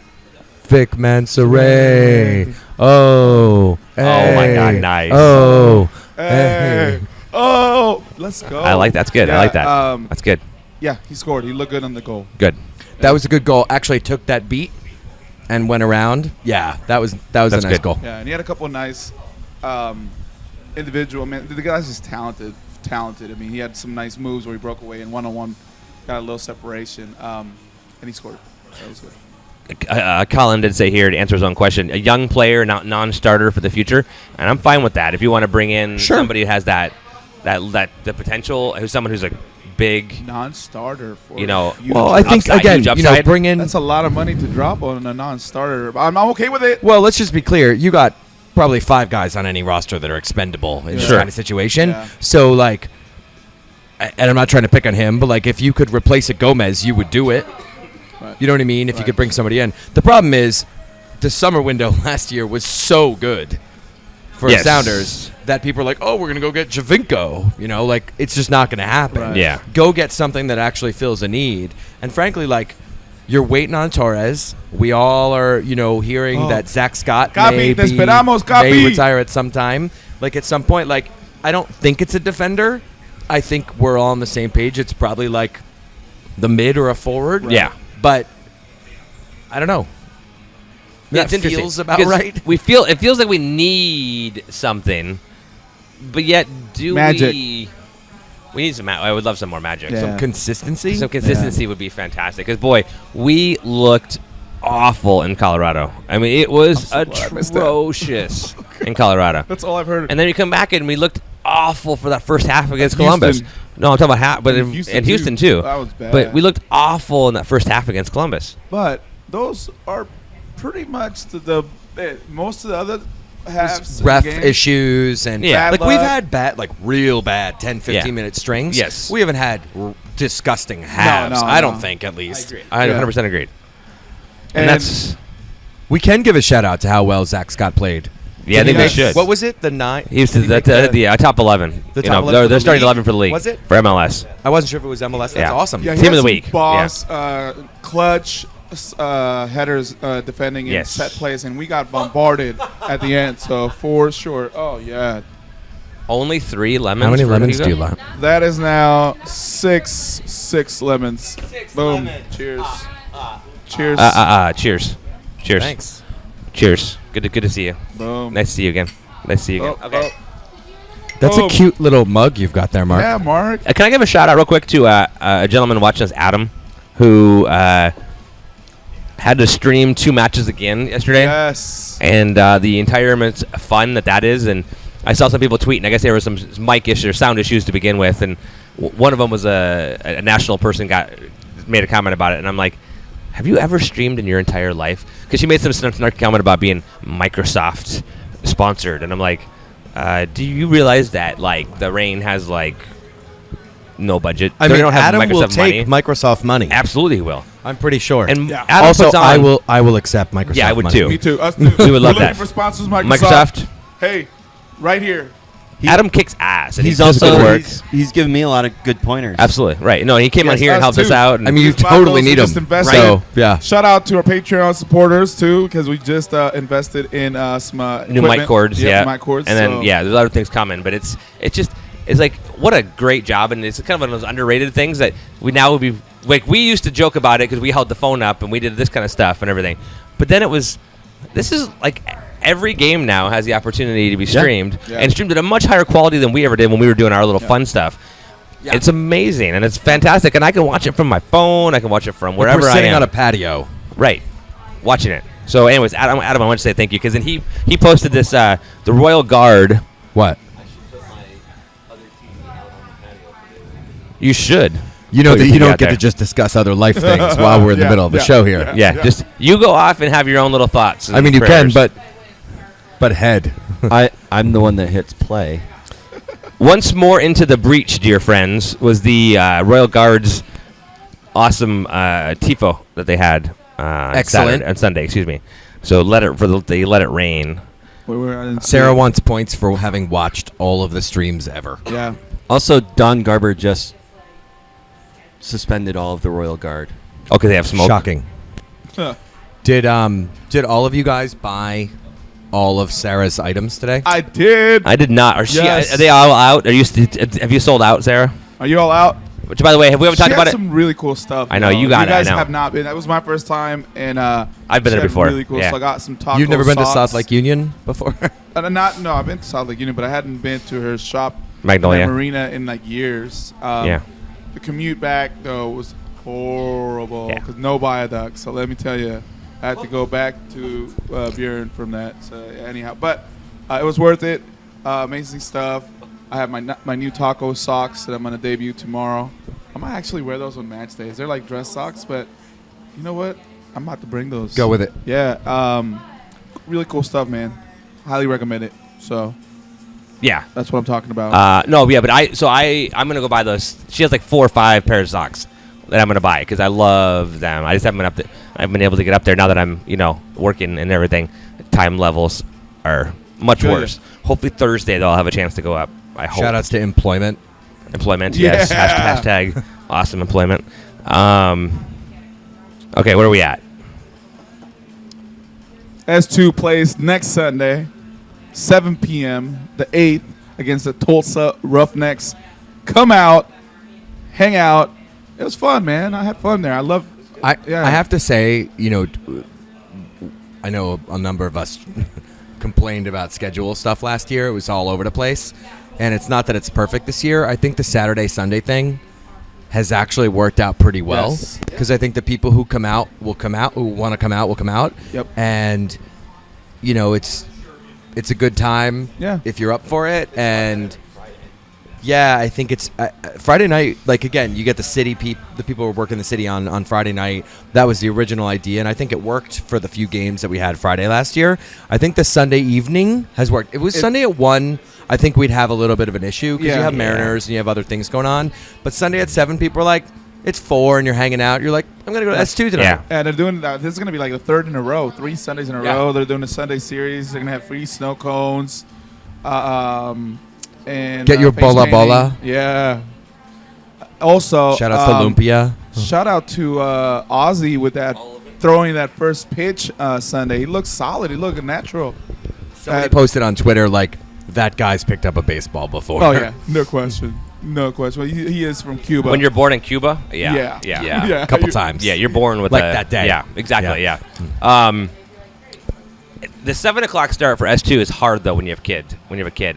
Vic Mansoure. Oh. Oh my God, hey. nice. Oh. Hey. Oh, let's go. I like that's good. I like that. Yeah, That's good. yeah, he scored. He looked good on the goal. Good. That was a good goal. Actually took that beat and went around. Yeah, that was a That's nice good. goal. Yeah, and he had a couple of nice individual. Man, the guy's just talented. I mean, he had some nice moves where he broke away and one-on-one, got a little separation, and he scored. That was good. Colin did say here to answer his own question, a young player, not non-starter for the future, and I'm fine with that. If you want to bring in somebody who has that the potential, who's someone who's a big, Non-starter for You know, the future. Well, I think Upside, again, huge you know, upside. bring in. That's a lot of money to drop on a non-starter. I'm okay with it. Well, let's just be clear. You got probably 5 guys on any roster that are expendable in this Sure. kind of situation. Yeah. So, like, and I'm not trying to pick on him, but, like, if you could replace a Gomez, you would do it. Right. You know what I mean? If you Right. could bring somebody in. The problem is the summer window last year was so good for Yes. Sounders that people are like, oh, we're going to go get Javinko. You know, like, it's just not going to happen. Right. Yeah. Go get something that actually fills a need. And frankly, like, you're waiting on Torres. We all are, you know, hearing that Zach Scott Capi, te esperamos, may Capi. retire at some time. Like, at some point, like, I don't think it's a defender. I think we're all on the same page. It's probably like the mid or a forward. Yeah. But I don't know. Yeah, That it's interesting. feels about 'Cause right. It feels like we need something, but yet Magic. we need some. I would love some more magic. Yeah. Some consistency. Some consistency would be fantastic. Because boy, we looked awful in Colorado. I mean, it was I'm so glad I missed that. atrocious in Colorado. That's all I've heard. And then you come back and we looked awful for that first half against Houston. Columbus. No, I'm talking about half, but And in Houston too. That was bad. But we looked awful in that first half against Columbus. But those are pretty much most of the other halves. Ref of the game. issues and Yeah. like Bad we've luck. had bad, like real bad 10, 15 Yeah. minute strings. Yes. We haven't had disgusting halves. no, I no. don't think, at least. I Yeah. 100% agreed. And, And that's We can give a shout out to how well Zach Scott played. yeah. I think they Yes. should. What was it? The 9? He was the top 11. The You top know, 11 they're for the starting league? 11 for the league. Was it? For MLS? I wasn't sure if it was MLS. That's Yeah. awesome. Yeah, he Team had of the some week. Boss, clutch headers defending in Yes. set plays, and we got bombarded at the end. So for sure. Oh yeah, Only 3 lemons. How many for lemons Hugo? do you like? that is now six lemons. Boom. Cheers. Cheers. Cheers. Cheers. Thanks. Cheers. Good to see you. Boom. Nice to see you again. Nice to see you Oh, again. Okay. That's Boom. a cute little mug you've got there, Mark. Yeah, Mark. Can I give a shout out real quick to a gentleman watching us, Adam, who had to stream 2 matches again yesterday, Yes. and the entire fun that is. And I saw some people tweeting. I guess there were some mic issues or sound issues to begin with, and one of them was a national person made a comment about it, and I'm like, have you ever streamed in your entire life? Because she made some snarky comment about being Microsoft sponsored, and I'm like, do you realize that like the Reign has like no budget? I They mean, don't have Adam will Microsoft take money. Microsoft money. Absolutely, he will. I'm pretty sure. And Yeah. Adam also, puts on, I will accept Microsoft. Yeah, I would money. too. Me too. Us too. We would We're love looking that. for sponsors, Microsoft. Hey, right here. Adam kicks ass, and He's he does also good work. he's given me a lot of good pointers. Absolutely right. No, he came on Yes, here and us helped us too. out. And I mean, you Just buy totally those, need we just them. invested. So, yeah. Shout out to our Patreon supporters too, because we just invested in some new equipment. mic cords, Yep, yeah, mic cords. and then so- there's other things coming, but it's like what a great job, and it's kind of one of those underrated things that we now would be like we used to joke about it because we held the phone up and we did this kind of stuff and everything, but then this is like every game now has the opportunity to be streamed Yeah. and streamed at a much higher quality than we ever did when we were doing our little fun stuff. Yeah. It's amazing and it's fantastic, and I can watch it from my phone. I can watch it from wherever We're I sitting am. on a patio. Right, watching it. So, anyways, Adam, I want to say thank you because then he posted this the Royal Guard. What? You should. You know Put that your you TV don't out get there. to just discuss other life things while we're in the Yeah, middle of the yeah, show here. Yeah, just you go off and have your own little thoughts. I mean, you can, but head. I'm the one that hits play. Once more into the breach, dear friends, was the Royal Guard's awesome tifo that they had Excellent. on Sunday. Excuse me. So they let it rain. Sarah wants points for having watched all of the streams ever. Yeah. Also, Don Garber just suspended all of the Royal Guard. Okay, they have smoke. Shocking. Huh. Did all of you guys buy all of Sarah's items today? I did. I did not. Yes. Are they all out? Have you sold out, Sarah? Are you all out? Which, by the way, have we ever talked She about had it? some really cool stuff. I know, though. you got it, I guys know. have not been. That was my first time, and I've been she there had before, Really cool. yeah. So I got some taco You've never been to socks. South Lake Union before? No, I've been to South Lake Union, but I hadn't been to her shop, Magnolia. at Marina, in like years. Yeah. The commute back though was horrible Yeah. because no viaduct. So let me tell you, I had to go back to Buren from that. So anyhow, but it was worth it. Amazing stuff. I have my new taco socks that I'm gonna debut tomorrow. I might actually wear those on match days. They're like dress socks, but you know what? I'm about to bring those. Go with it. Yeah. Really cool stuff, man. Highly recommend it. So Yeah. that's what I'm talking about. No, yeah, but I'm gonna go buy those. She has like 4 or 5 pairs of socks that I'm gonna buy because I love them. I just haven't been up there. I've been able to get up there now that I'm working and everything. Time levels are much Feel ya. worse. hopefully Thursday they'll have a chance to go up. I hope. Shout outs to employment. Employment, yes. Yeah. Hashtag awesome employment. Okay, where are we at? S2 plays next Sunday, 7 p.m., the 8th, against the Tulsa Roughnecks. Come out, hang out. It was fun, man. I had fun there. I Yeah. have to say, I know a number of us complained about schedule stuff last year. It was all over the place. And it's not that it's perfect this year. I think the Saturday-Sunday thing has actually worked out pretty well. Yes. Because I think the people who come out will come out, who want to come out will come out. Yep. And, it's a good time if you're up for it. And, yeah, I think it's Friday night. Like, again, you get the people who work in the city on Friday night. That was the original idea, and I think it worked for the few games that we had Friday last year. I think the Sunday evening has worked. If it was Sunday at 1, I think we'd have a little bit of an issue because you have Mariners and you have other things going on. But Sunday at 7, people are like, it's 4 and you're hanging out. You're like, I'm going to go to S2 tonight. Yeah. And they're doing this is going to be like the third in a row, 3 Sundays in a row. They're doing the Sunday series. They're going to have free snow cones. And Get your face bola painting. bola. Yeah. Also, Shout out to Lumpia. Shout out to Ozzy with that throwing that first pitch Sunday. He looked solid. He looked natural. Somebody posted on Twitter, like, that guy's picked up a baseball before. Oh yeah, no question, no question. He is from Cuba. When you're born in Cuba? Yeah. Yeah, a couple times. Yeah, you're born with Like that day. Yeah, exactly. Yeah. The 7 o'clock start for S2 is hard though when you have a kid,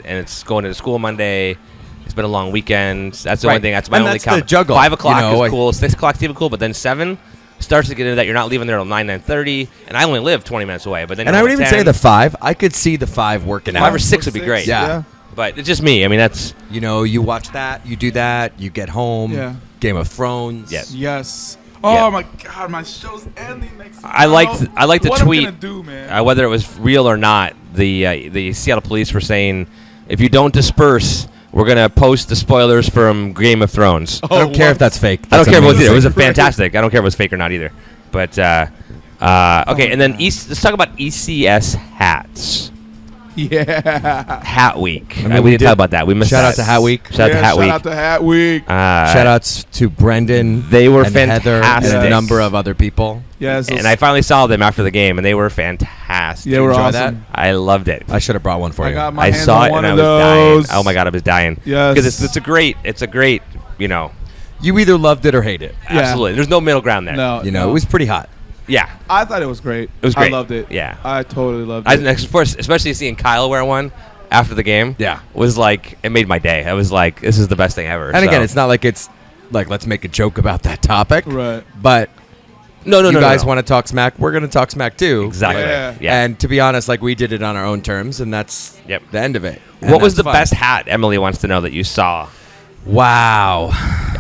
and it's going to school Monday. It's been a long weekend. That's the only Right. thing. That's my And only that's the comment. juggle, 5 o'clock you know, is cool. 6 o'clock's even cool, but then 7 starts to get into that. You're not leaving there till 9:30, and I only live 20 minutes away. But then And I would even say the 5. I could see the 5 working 5 out. or 6 would be great. Yeah. But it's just me. I mean, that's You watch that, you do that, you get home. Yeah. Game of Thrones. Yes. Yes. Oh Yeah. my God, my show's ending next. I liked the what tweet. I'm gonna do, man? Whether it was real or not, the Seattle police were saying, if you don't disperse, we're gonna post the spoilers from Game of Thrones. I don't care if that's fake. I don't care if it was amazing. either. It was a fantastic. I don't care if it was fake or not either. But okay, and then let's talk about ECS hats. Yeah. Hat Week. I mean, we we didn't talk did- about that. We missed Shout that. out to Hat Week. Shout out to Hat Week. Shout out to Hat Week. Shout outs to Brendan. They were and Heather and fantastic. a number of other people. Yes. And I finally saw them after the game, and they were fantastic. Yeah, we're enjoy awesome. I loved it. I should have brought one for I you. got my I hands saw on it one and I of was dying. those. Oh my god, I was dying. Yes. Because it's a great, You either loved it or hate it. Yeah. absolutely. There's no middle ground there. No, It was pretty hot. Yeah. I thought it was great. It was great. I loved it. Yeah. I totally loved I, it. especially seeing Kyle wear one after the game. Yeah. Was like, it made my day. I was like, this is the best thing ever. And again, So- it's not like it's like, let's make a joke about that topic. Right. But no, you guys no. want to talk smack, we're going to talk smack too. Exactly. Yeah. Yeah. And to be honest, like, we did it on our own terms, and that's Yep. the end of it. And What was the that's fun. best hat? Emily wants to know that you saw Wow.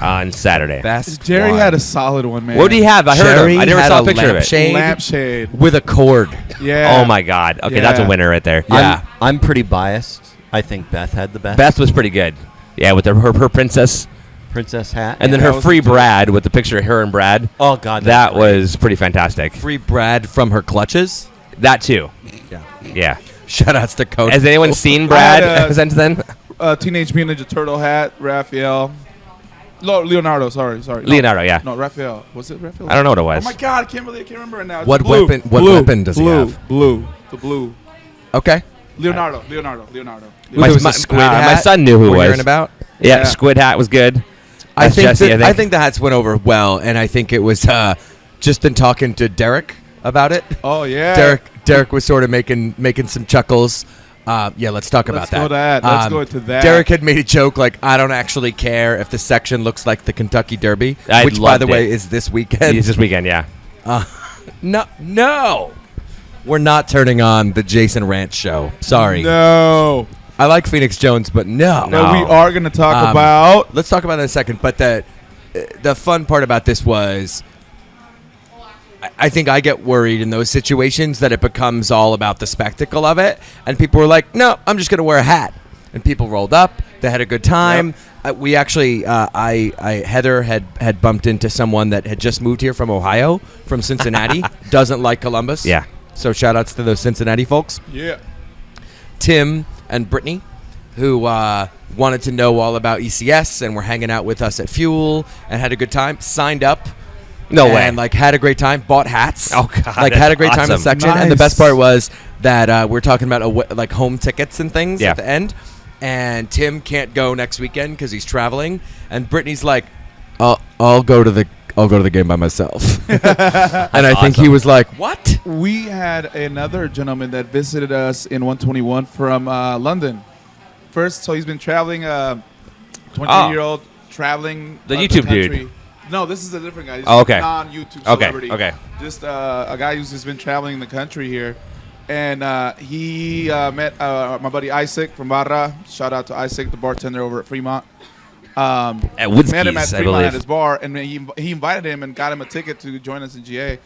on Saturday. Best Jerry one. had a solid one, man. What do you have? I heard Jerry him. I never had saw a a picture of it. lampshade. Lampshade. with a cord. Yeah. Oh my god. Okay, that's a Yeah. winner right there. Yeah. I'm pretty biased. I think Beth had the best. Beth was pretty good. Yeah, with her princess, Princess hat. and then that her was free legit. Brad with the picture of her and Brad. Oh God, That that's great. was pretty fantastic. Free Brad from her clutches. That too. Yeah. Yeah. Shout outs to Coach. Has anyone seen I Brad had, since then? Teenage Mutant Ninja Turtle hat. Raphael. No, Leonardo. Sorry. No. Leonardo, yeah. No, Raphael. Was it Raphael? I don't know what it was. Oh my God, I can't remember it now. It's What blue. weapon- what Blue. weapon does he Blue. have? Blue. The blue. Okay. Leonardo. My, There was a my- squid my hat son knew who it we're was. hearing about. Yeah, Yeah. squid hat was good. I That's think, Jesse, I think the hats went over well, and I think it was just in talking to Derek about it. Oh yeah. Derek was sort of making some chuckles. Yeah, let's talk about Let's go that. to that. Let's go to that. Derek had made a joke like, I don't actually care if the section looks like the Kentucky Derby, I which, by loved the way, it. is this weekend. It's this weekend, yeah. No. We're not turning on the Jason Ranch show. Sorry. No. I like Phoenix Jones, but no. No, we are going to talk about. Let's talk about that in a second. But the fun part about this was, I think I get worried in those situations that it becomes all about the spectacle of it, and people were like, "No, I'm just going to wear a hat," and people rolled up. They had a good time. We actually, Heather had bumped into someone that had just moved here from Ohio, from Cincinnati, doesn't like Columbus. Yeah. So shout outs to those Cincinnati folks. Yeah. Tim and Brittany, who wanted to know all about ECS and were hanging out with us at Fuel and had a good time. Signed up. No way. And like had a great time. Bought hats. Oh, God, Like that's had a great time in the awesome. section. Nice. And the best part was that we're talking about like home tickets and things Yeah. at the end. And Tim can't go next weekend because he's traveling. And Brittany's like, I'll go to the game by myself. And I think he awesome. was like, what? We had another gentleman that visited us in 121 from London. First, so he's been traveling, 20-year-old traveling. The the YouTube country. dude. No, this is a different guy. He's Oh, okay. a non-YouTube Okay, celebrity. okay. Just a guy who's just been traveling the country here. And he met my buddy Isaac from Barra. Shout out to Isaac, the bartender over at Fremont. At Met him at Whiskey's, I Fremont believe. at his bar, and he invited him and got him a ticket to join us in GA.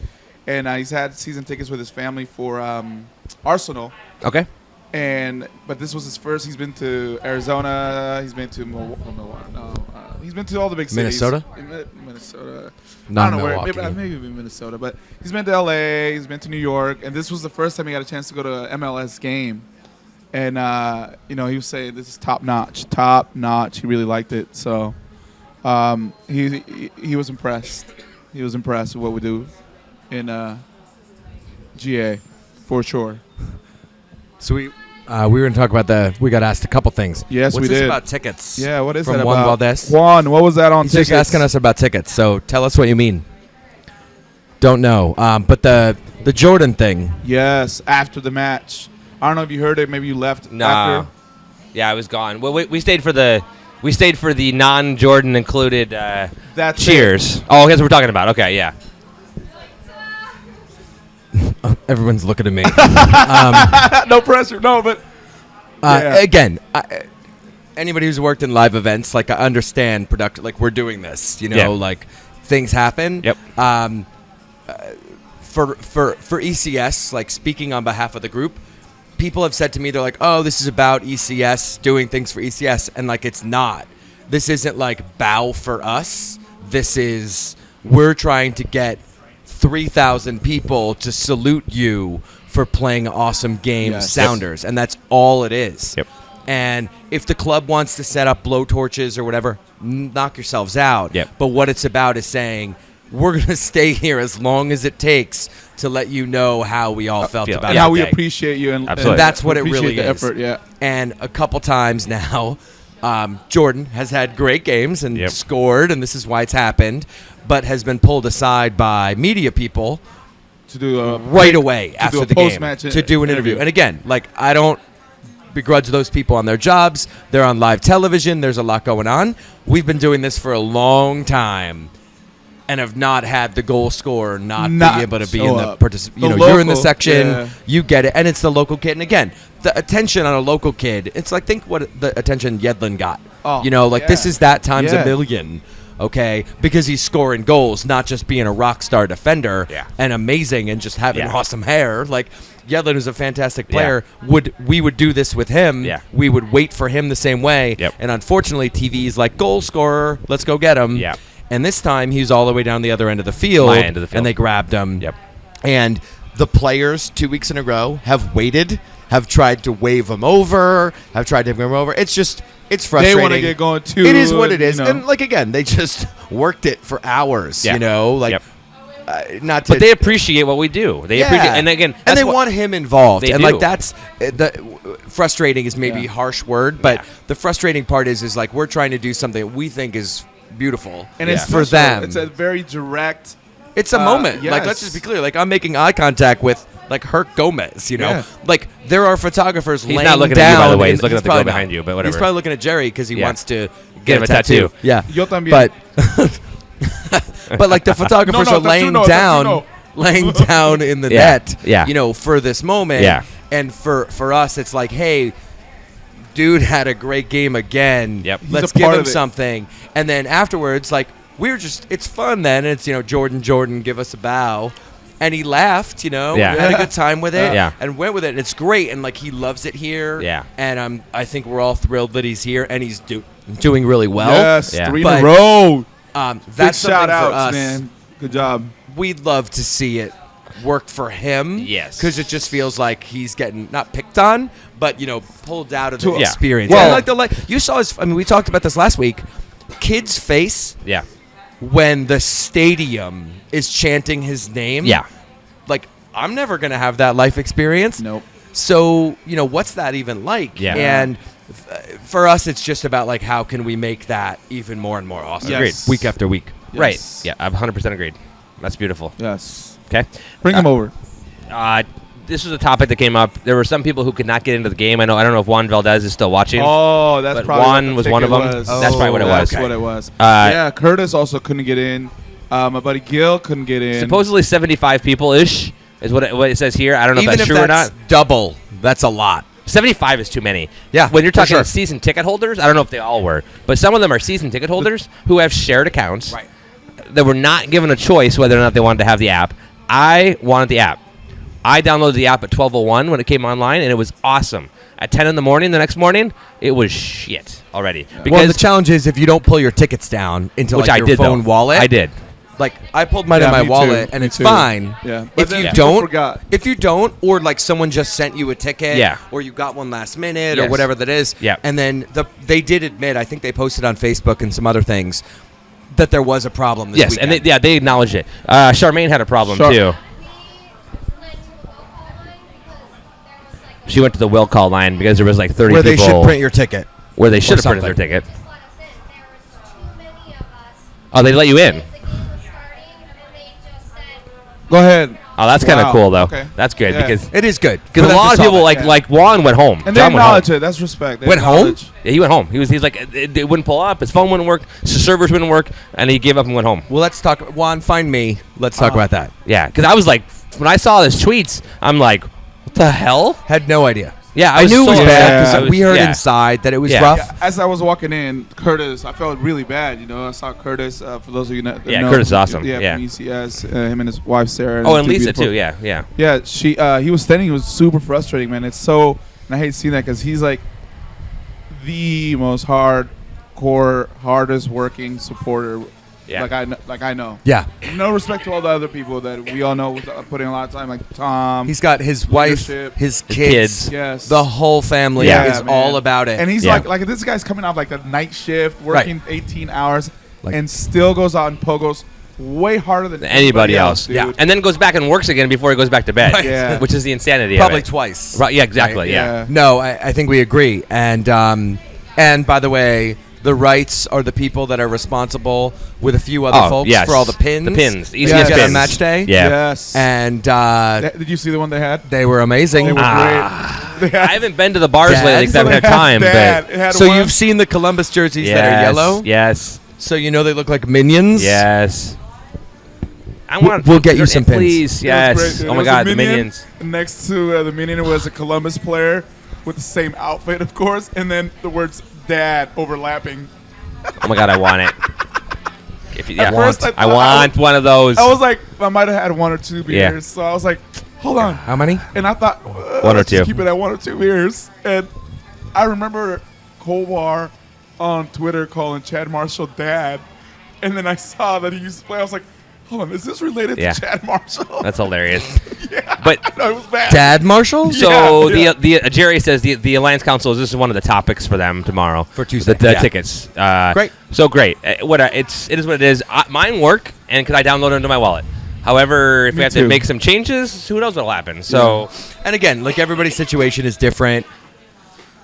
And he's had season tickets with his family for Arsenal. Okay. But this was his first. He's been to Arizona. He's been to he's been to all the big cities. Minnesota? Minnesota. Not I don't know where. Milwaukee. Maybe Minnesota. But he's been to LA. He's been to New York. And this was the first time he got a chance to go to an MLS game. And he was saying this is top notch. Top notch. He really liked it. So he was impressed. He was impressed with what we do in GA for sure. So we were going to talk about we got asked a couple things. Yes, What's we this did. about tickets? Yeah, what is From that Juan about? Valdez? Juan, what was that on He's tickets? just asking us about tickets. So tell us what you mean. Don't know. But the Jordan thing. Yes, after the match. I don't know if you heard it. Maybe you left Nah. after. Yeah, I was gone. Well, we stayed for the non-Jordan included That's cheers. Oh, that's what we're talking about. Okay, yeah. Everyone's looking at me. it. No pressure. No, but Yeah. Again, anybody who's worked in live events, like I understand production. Like we're doing this, Yeah. like things happen. Yep. For ECS, like speaking on behalf of the group, people have said to me, they're like, "Oh, this is about ECS doing things for ECS," and like it's not. This isn't like bow for us. This is we're trying to get 3,000 people to salute you for playing awesome game, Yes. Sounders, and that's all it is. Yep. And if the club wants to set up blowtorches or whatever, knock yourselves out. Yep. But what it's about is saying, we're going to stay here as long as it takes to let you know how we all felt feel- about and it. how we okay. appreciate you and Absolutely. And that's what it appreciate really the is. effort. Yeah. And a couple times now, Jordan has had great games and Yep. scored, and this is why it's happened, but has been pulled aside by media people To do a right away do after a the game post-match to do an interview. interview. And again, like I don't begrudge those people on their jobs. They're on live television. There's a lot going on. We've been doing this for a long time and have not had the goal scorer not be able to be show in the up. participation. The You're in the local, section. yeah. You get it. And it's the local kid. And again, the attention on a local kid, it's like think what the attention Yedlin got. Oh, This yeah. is that times Yeah. a million. Okay, because he's scoring goals, not just being a rock star defender Yeah. and amazing and just having Yeah. awesome hair. Like Yedlin is a fantastic player. We would do this with him. Yeah. We would wait for him the same way. Yep. And unfortunately, TV is like goal scorer. Let's go get him. Yeah. And this time he's all the way down the other end of the field. My end of the field. And they grabbed him. Yep. And the players 2 weeks in a row have waited, have tried to wave him over, have tried to wave him over. It's just. It's They frustrating. want to get going too. It is what it and, is. you know. And like again, they just worked it for hours. Yeah. Like Yep. not to. But they appreciate what we do. They appreciate, and again, and that's they what- want him involved. They and do. like that's frustrating is maybe Yeah. harsh word, but Yeah. the frustrating part is like we're trying to do something that we think is beautiful, and it's for special. them. It's a very direct. It's a moment. Like, yes. let's just be clear. Like, I'm making eye contact with, like, Herc Gomez, Yeah. Like, there are photographers He's laying not looking down. at you, by the way. in- He's looking at the girl probably behind not. you, but whatever. He's probably looking at Jerry because he Yeah. wants to Get get him a a tattoo. Yeah. Yo también. But like, the photographers No, are laying tattoo no, down, tattoo no. laying down in the Yeah. net, Yeah. for this moment. Yeah. And for us, it's like, hey, dude had a great game again. Yep. He's Let's a give part him of it. something. And then afterwards, like, it's fun then. And it's, Jordan, give us a bow. And he laughed, Yeah. had a good time with it, Yeah. and went with it. And it's great, and like he loves it here. Yeah. And I think we're all thrilled that he's here, and he's doing really well. Yes, Yeah. 3 in But- a row. That's Big something shout for outs, us. man. Good job. We'd love to see it work for him. Yes. Because it just feels like he's getting not picked on, but pulled out of To- the Yeah. experience. Well- And, you saw his. I mean, we talked about this last week. Kid's face Yeah. when the stadium is chanting his name. Yeah. Like, I'm never gonna have that life experience. Nope. So, what's that even like? Yeah. And for us, it's just about, like, how can we make that even more and more awesome? Yes. Agreed. Week after week. Yes. Right. Yeah, I'm 100% agreed. That's beautiful. Yes. Okay. Bring him over. This was a topic that came up. There were some people who could not get into the game. I don't know if Juan Valdez is still watching. Oh, that's But probably Juan what the was one of ticket them. was. That's probably what it was. That's what it was. Uh, Curtis also couldn't get in. My buddy Gil couldn't get in. Supposedly 75 people-ish is what it says here. I don't know Even if that's if true or that's not. double, that's a lot. 75 is too many. Yeah, When you're for talking sure. season ticket holders, I don't know if they all were, but some of them are season ticket holders who have shared accounts that were not given a choice whether or not they wanted to have the app. I wanted the app. I downloaded the app at 12:01 when it came online, and it was awesome. At 10 in the morning the next morning, it was shit already. Well, Because the challenge is if you don't pull your tickets down into which like I your did phone though. wallet. I did. Like, I pulled mine Yeah, in my me wallet, too. and Me it's too. fine. Yeah. But If then you people don't, forgot. or like someone just sent you a ticket, Yeah. or you got one last minute, or Yes. whatever that is, Yeah. and then they did admit, I think they posted on Facebook and some other things, that there was a problem this Yes, weekend. and they acknowledged it. Charmaine had a problem Char- too. She went to the will call line because there was like 30 where they people should print your ticket. where they should have printed something. their ticket. Oh, they let you in. Go ahead. Oh, that's kind of Wow, cool though. okay. That's good Yeah. because It is good. a lot of people yeah. like Juan went home. And they John went home. acknowledge it. That's respect. They Went home? acknowledge- Yeah, he went home. He's like it wouldn't pull up. His phone wouldn't work. His servers wouldn't work, and he gave up and went home. Well, let's talk. Juan, find me. Let's talk about that. Yeah, because I was like, when I saw his tweets, I'm like, what the hell? Had no idea. Yeah, I knew it was so bad upset. because I was- we heard yeah. inside that it was Yeah. rough. Yeah, as I was walking in, Curtis, I felt really bad. I saw Curtis. For those of you that Yeah, know, Curtis is awesome. Yeah, Yeah. from ECS. Him and his wife Sarah. Oh, the and two Lisa beautiful- too. Yeah, yeah. Yeah, he was standing. It was super frustrating, man. It's so, and I hate seeing that because he's like the most hardcore, hardest working supporter. Yeah. Like I know. Yeah. No respect to all the other people that we all know with putting a lot of time, like Tom. He's got his wife, Leadership. his His kids, kids. Yes. the whole family Yeah. is man. all about it. And he's Yeah. like this guy's coming off like a night shift, working 18 hours, Like- and still goes out and pogos way harder than Anybody else. dude. Yeah. And then goes back and works again before he goes back to bed. Right. Yeah. Which is the insanity Probably of it. twice. Right, yeah, exactly. Right, Yeah. No, I think we agree. And by the way, the rights are the people that are responsible with a few other Oh, folks yes. for all the pins. The pins. We ECS got on pins. match day. Yeah. Yes. And Did you see the one they had? they were amazing. They were Ah. great. They had- I haven't been to the bars Dad? lately because I so haven't they had had time. Dad. But It had So one- you've seen the Columbus jerseys yes, that are yellow? Yes. So you know they look like minions? Yes. I want. We'll get you some pins. Please. It was Yes. great, dude. Oh It my was a God, the minion. minions. Next to the minion was a Columbus player with the same outfit, of course, and then the words "Dad" overlapping. Oh my God, I want it. If you, yeah, At first I I thought- want one of those. I was like, I might have had one or two beers, Yeah. so I was like, hold on. How many? And I thought, One or let's just two. keep it at one or two beers. And I remember Colbar on Twitter calling Chad Marshall dad. And then I saw that he used to play. I was like, hold on, is this related Yeah. to Chad Marshall? That's hilarious. yeah. But No, it was bad. Dad Marshall? so Yeah. the Jerry says the Alliance Council is this is one of the topics for them tomorrow For Tuesday, The yeah. tickets. Great. So great. It is what it is. Mine work and because I download it into my wallet. However, if Me we have too. to make some changes, who knows what'll happen. So And again, like everybody's situation is different.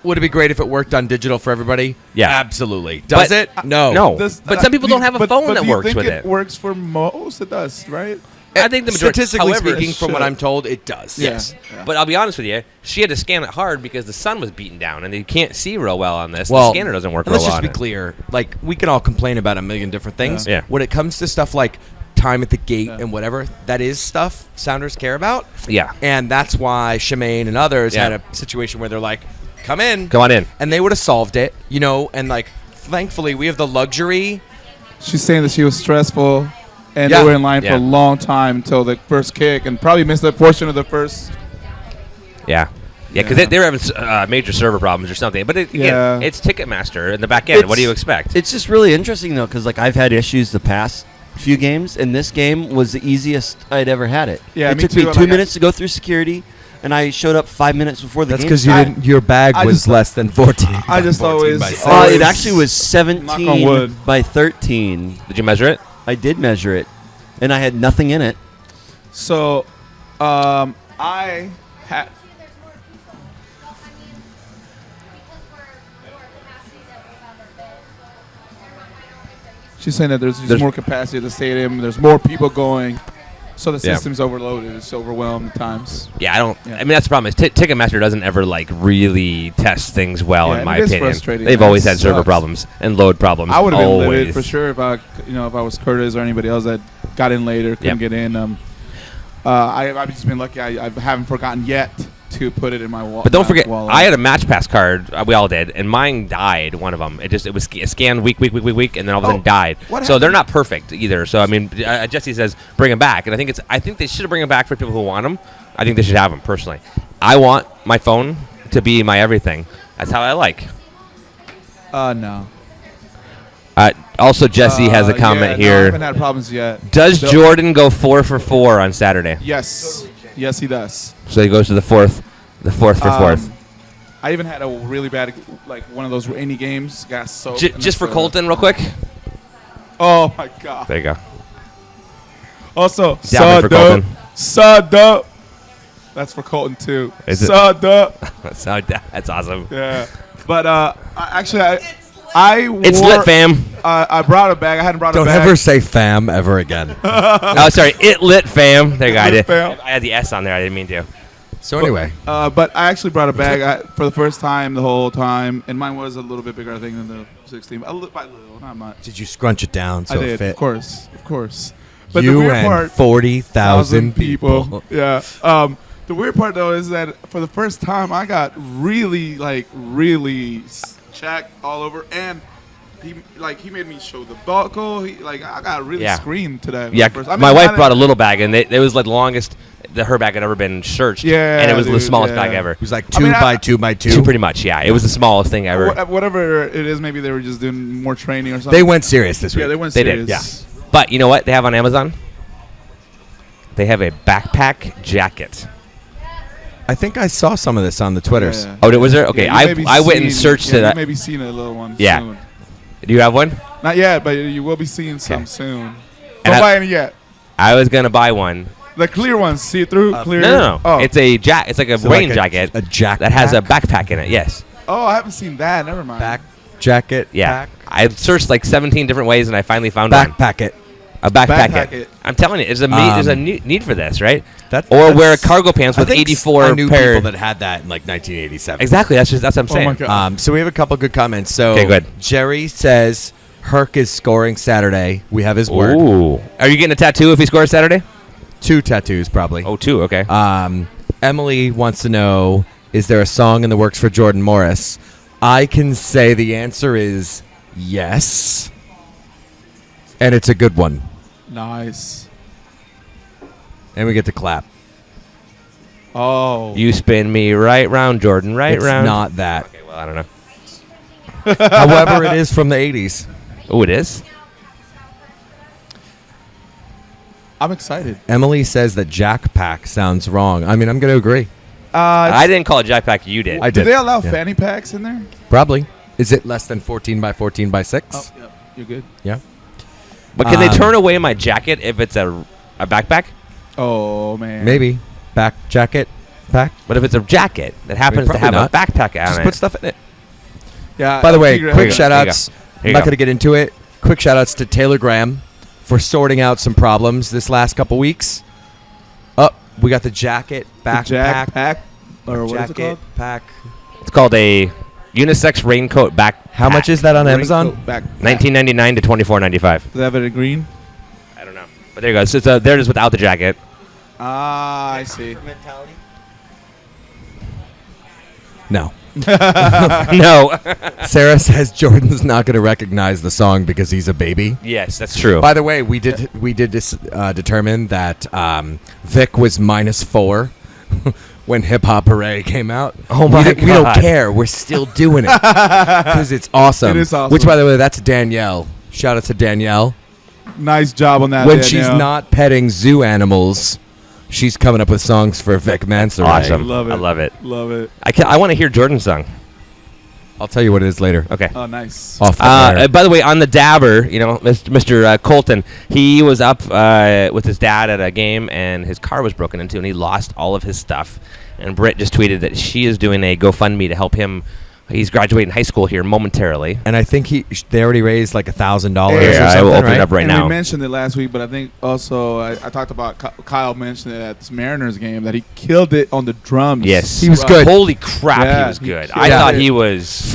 Would it be great if it worked on digital for everybody? Yeah. Absolutely. Does But- it? No. no. This- But some people don't have a but phone that do you works think with it it. works for most. It does, right? I think the majority. Statistically however, speaking, from what should. I'm told, it does. Yeah. Yes. Yeah. But I'll be honest with you, she had to scan it hard because the sun was beaten down and you can't see real well on this. Well, the scanner doesn't work and real let's well just be on it. clear. Like, we can all complain about a million different things. Yeah. When it comes to stuff like time at the gate Yeah. and whatever, that is stuff Sounders care about. Yeah. And that's why Shemaine and others Yeah. had a situation where they're like, come in. Go on in. And they would have solved it, and like, thankfully, we have the luxury. She's saying that she was stressful, and Yeah. they were in line for Yeah. a long time until the first kick, and probably missed a portion of the first. Yeah. Yeah, because Yeah. they were having major server problems or something. But again, Yeah. it's Ticketmaster in the back end. What do you expect? It's just really interesting though, because like I've had issues the past few games, and this game was the easiest I'd ever had it. Yeah, it me took too, me and 2 like I- minutes to go through security. and I showed up 5 minutes before the That's game because started. your bag I was just- less than 14. I just 14 always- by 6. always- It actually was Knock on wood. 17 by 13. Did you measure it? I did measure it, and I had nothing in it. So, I had. There's more people. Well, I mean, because we're more capacity that we have our beds, so I don't think that we She's saying that there's There's- more capacity at the stadium. There's more people going, so the Yeah. system's overloaded. It's overwhelmed at times. Yeah, I don't. Yeah. I mean, that's the problem. Is Ticketmaster doesn't ever like really test things well, Yeah, in and my it is opinion. frustrating. They've That always had server sucks. problems and load problems. I would have been always. livid for sure if I was Curtis or anybody else that got in later, couldn't Yep. get in. I've just been lucky. I haven't forgotten yet to put it in my wallet. But don't forget, I had a match pass card. We all did, and mine died. One of them. It was scanned week, and then all of a sudden Oh, died. what So they're happened? not perfect either. So I mean, Jesse says bring them back, and I think they should bring them back for people who want them. I think they should have them personally. I want my phone to be my everything. That's how I like. No. Also, Jesse has a comment yeah, no, I here. haven't had problems yet. Does The- Jordan go 4 for 4 on Saturday? Yes. Yes, he does. So he goes to the fourth for fourth. I even had a really bad, like one of those rainy games. Got soaked. Just for Colton, real quick. Oh my god. There you go. Also, Down for sud up. Colton. Sud up. That's for Colton too. Is it? Sud up. That's awesome. Yeah. But I wore, It's lit, fam. I brought a bag. I hadn't brought Don't a bag. ever say fam ever again. Oh, sorry. It lit, fam. There you go. I Lit, did. fam. I had the S on there. I didn't mean to. So anyway, But I actually brought a bag for the first time the whole time, and mine was a little bit bigger, I think, than the 16. By little, not much. did you scrunch it down so I it did, fit? of course. But You the weird and part, 40,000 people. Yeah. The weird part though is that for the first time I got really checked all over, and he made me show the buckle. I got really Yeah. screamed today. Yeah. First. I mean, My I wife didn't- brought a little bag, and it was like the longest her bag had ever been searched. Yeah, And it was the dude, smallest yeah. bag ever. It was like I 2 mean, by 2 by 2. Two, pretty much. Yeah. It was the smallest thing ever. Whatever it is, maybe they were just doing more training or something. They went serious this week. Yeah, they went They serious. did. Yeah. But you know what? They have on Amazon. They have a backpack jacket. I think I saw some of this on the Twitters. Yeah. Oh, was there? Okay, Yeah, you may be I went and seeing- searched yeah, it. You may be seeing a little one. Yeah. Soon. Do you have one? Not yet, but you will be seeing some Okay. soon. And Don't I- buy any yet. I was gonna buy one. The clear ones, see it through, clear. No. Oh. It's a It's like a So rain like jacket a jack that has a pack? backpack in it. Yes. Oh, I haven't seen that. Never mind. Back jacket. Yeah. Pack. I searched like 17 different ways, and I finally found one. Backpack it. A backpack. Backpack it. I'm telling you, there's a need for this, right? That- Or that's- wear cargo pants with I think 84 I knew pair. people that had that in like 1987. Exactly. That's what I'm Oh saying. my god. So we have a couple good comments. So Okay, good. Jerry says Herc is scoring Saturday. We have his word. Ooh. Are you getting a tattoo if he scores Saturday? 2 tattoos probably. Oh, 2. Okay. Emily wants to know, is there a song in the works for Jordan Morris? I can say the answer is yes. And it's a good one. Nice. And we get to clap. Oh. You spin me right round, Jordan. Right It's round. not that. Okay. Well, I don't know. However, it is from the 80s. Oh, it is. I'm excited. Emily says that Jack Pack sounds wrong. I mean, I'm going to agree. I didn't call it jackpack. You did. I Do did. they allow Yeah. fanny packs in there? Probably. Is it less than 14 by 14 by 6? Oh, yep. You're good. Yeah. But can they Um, turn away my jacket if it's a backpack? Oh man. Maybe. Back jacket pack. But if it's a jacket that happens to probably have not. a backpack on Just it, put stuff in it. Yeah. By the way, figure it quick out. shout There you outs. go. Here I'm you not go. going to get into it. Quick shout outs to Taylor Graham for sorting out some problems this last couple weeks. We got the jacket, The backpack, jack pack, or what is it jacket, called? pack. it's called a unisex raincoat backpack. How much is that on Amazon? Raincoat back. $19.99 to $24.95. Does it have it in green? I don't know. But there you go. So it's there it is without the jacket. Ah, I see. No. No. Sarah says Jordan's not going to recognize the song because he's a baby. Yes, that's true. By the way, we did determine that Vic was -4 when Hip Hop Hooray came out. Oh my We don't God. care. We're still doing it because it's awesome. It is awesome. Which, by the way, that's Danielle. Shout out to Danielle. Nice job on that. When Danielle. she's not petting zoo animals, She's coming up with songs for Vic Mansour. Awesome. Love it. I love it. Love it. I want to hear Jordan's song. I'll tell you what it is later. Okay. Oh, nice. Off the air. By the way, on the dabber, Mr. Colton, he was up with his dad at a game, and his car was broken into, and he lost all of his stuff. And Britt just tweeted that she is doing a GoFundMe to help him. He's graduating high school here momentarily. And I think they already raised like $1,000 or Yeah, something, I will open right? it up right and now. we mentioned it last week, but I think also I talked about Kyle mentioned it at this Mariners game that he killed it on the drums. Yes. He was good. Holy crap, Yeah, he was he good. killed I thought it. he was...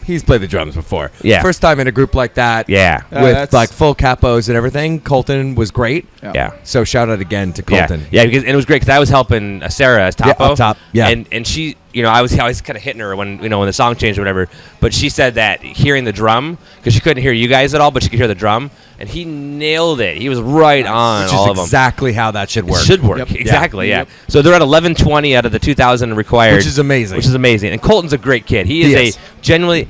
He's played the drums before. Yeah. First time in a group like that. Yeah. Yeah, with that's- like full capos and everything. Colton was great. Yeah. So shout out again to Colton. Yeah, because and it was great because I was helping Sarah as topo. up top, yeah. And she, I was kind of hitting her when when the song changed or whatever. But she said that hearing the drum, because she couldn't hear you guys at all, but she could hear the drum, and he nailed it. He was right on Which all is of them. exactly how that should work. It should work. Yep. Exactly, yeah. Yep. So they're at 1120 out of the 2,000 required. Which is amazing. Which is amazing. And Colton's a great kid. He is is. a genuinely...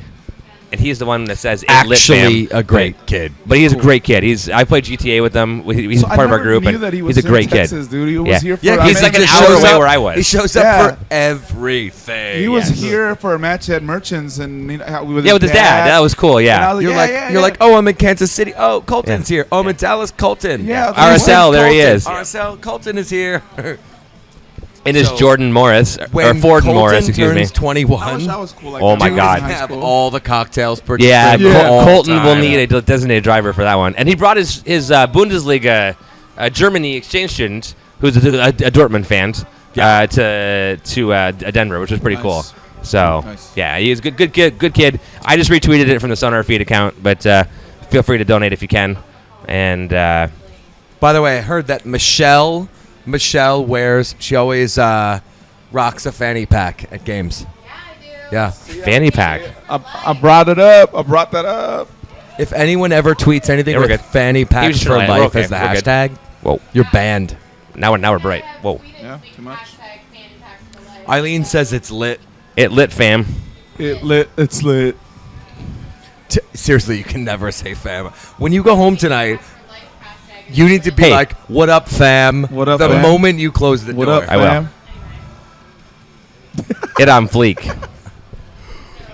And he's the one that says "It lit Actually fam." a great kid. But he's a great kid. I played GTA with him. He's So I part of our never group, knew and that he was he's a in great Texas, kid. dude. He was Yeah. here for. Yeah, I he's mean, like an just hour shows away up- where I was. He shows Yeah. up for everything. He was Yes. here for a match at Merchants, and with With his dad. That was cool. And I Yeah. was You're yeah, like, yeah, you're yeah. like, oh, I'm in Kansas City. Oh, Colton's here. Oh, I'm in Dallas. Colton. Yeah, RSL, there he Colton. is. RSL, Colton is here. And it's So, Jordan Morris or When Ford Colton Morris, excuse me. turns 21, I wish I was cool like Oh that. my Dude, God. in high have school. all the cocktails purchased. Yeah, for him all Colton the will time. need a designated driver for that one. And he brought his Bundesliga Germany exchange student, who's a Dortmund fan, to Denver, which was pretty cool. Nice. So Nice. yeah, he is good kid. I just retweeted it from the Sonarfeed account, but feel free to donate if you can. And By the way, I heard that Michelle wears. She always rocks a fanny pack at games. Yeah. fanny pack. I brought it up. I brought that up. If anyone ever tweets anything Yeah, we're with good. fanny He packs was for trying. life We're okay. as the We're good. hashtag, Whoa. you're banned. Now we're bright. Whoa. Yeah, too much. Eileen says it's lit. It lit, fam. It's lit. Seriously, you can never say fam. When you go home tonight, you need to be Hey. like, "What up, fam?" What up, the fam? moment you close the What door. up, I will. fam? It on fleek.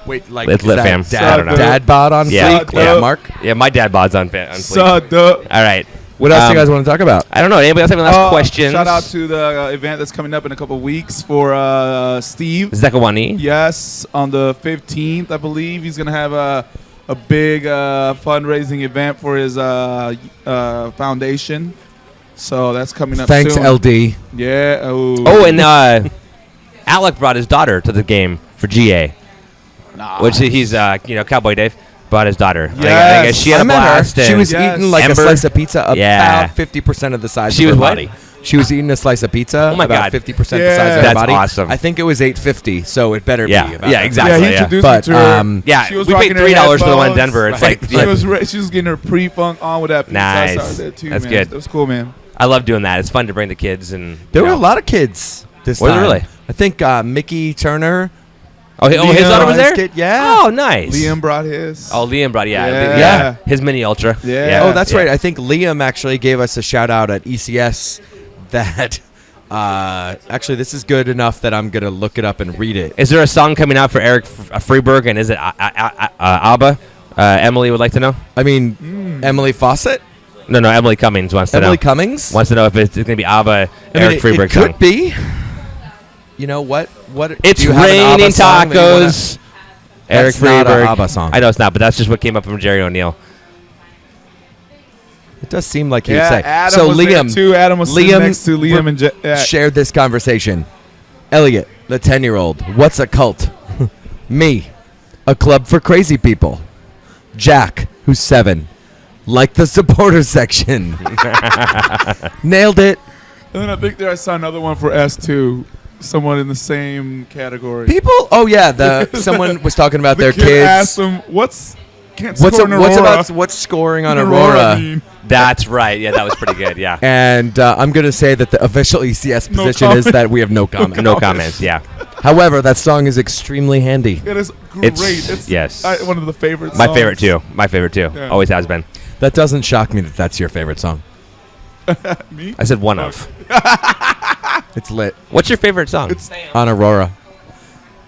Wait, like It's is lit, that fam. Dad, I don't know. dad bod on Yeah. fleek? Yeah. Like Mark. Yeah, my dad bod's on fleek. Sucked up. All right. What else do you Um, guys want to talk about? I don't know. Anybody else have any last questions? Shout out to the event that's coming up in a couple of weeks for Steve. Zekawani. Yes, on the 15th, I believe he's gonna have a big fundraising event for his foundation. So that's coming up. Thanks, soon. LD. Yeah. Oh, and Alec brought his daughter to the game for GA, which he's Cowboy Dave brought his daughter. I Yes. guess she had I a met her. blast. She and- was Yes. eating like Ember. a slice of pizza about Yeah. 50% of the size She of was her what? body. She was eating a slice of pizza Oh my about God. 50% Yeah. the size of her That's body. awesome. I think it was $8.50, so it better Yeah. be. About Yeah, that. exactly. Yeah, he yeah. introduced But, me to her. um, Yeah, She was we paid rocking her $3 for the one in headphones. Denver. It's Right. like She was getting her pre-funk on with that pizza. Nice. I saw that too, That's man. good. That was cool, man. I love doing that. It's fun to bring the kids and There were a lot of kids this Were there time. really? I think Mickey Turner. his daughter was his there. kid, yeah. Oh, nice. Liam brought his. Oh, Liam brought Yeah. his mini ultra. Yeah. Oh, that's right. I think Liam actually gave us a shout out at ECS that actually this is good enough that I'm going to look it up and read it. Is there a song coming out for Eric Freeberg, and is it ABBA? Emily would like to know. I mean, Emily Fawcett? No, Emily Cummings wants to Emily know. Cummings? Wants to know if it's going to be ABBA, I mean, Eric Freeberg it could song. be. You know what? It's do you have an ABBA raining song that you wanna- tacos. Eric That's not Freeberg. an ABBA song. I know it's not, but that's just what came up from Jerry O'Neill. It does seem like you would Yeah, say. Adam So was there Liam, too. Adam was sitting Liam next to Liam and shared this conversation. Elliot, the 10-year-old. What's a cult? Me, a club for crazy people. Jack, who's 7. Like the supporter section. Nailed it. And then I think there I saw another one for S2. Someone in the same category. People. Oh yeah, someone was talking about The their kid kids. asked them, can't What's score in what's Aurora. about what's scoring on Aurora, Aurora? I mean. That's right. Yeah, that was pretty good. Yeah. And I'm going to say that the official ECS No position is comment. that we have no comment. No comments. Yeah. However, that song is extremely handy. It is great. It's- yes. One of the favorites. My favorite too. My favorite too. Yeah. Always has been. That doesn't shock me that that's your favorite song. Me? I said one of. It's lit What's your favorite song? on Aurora.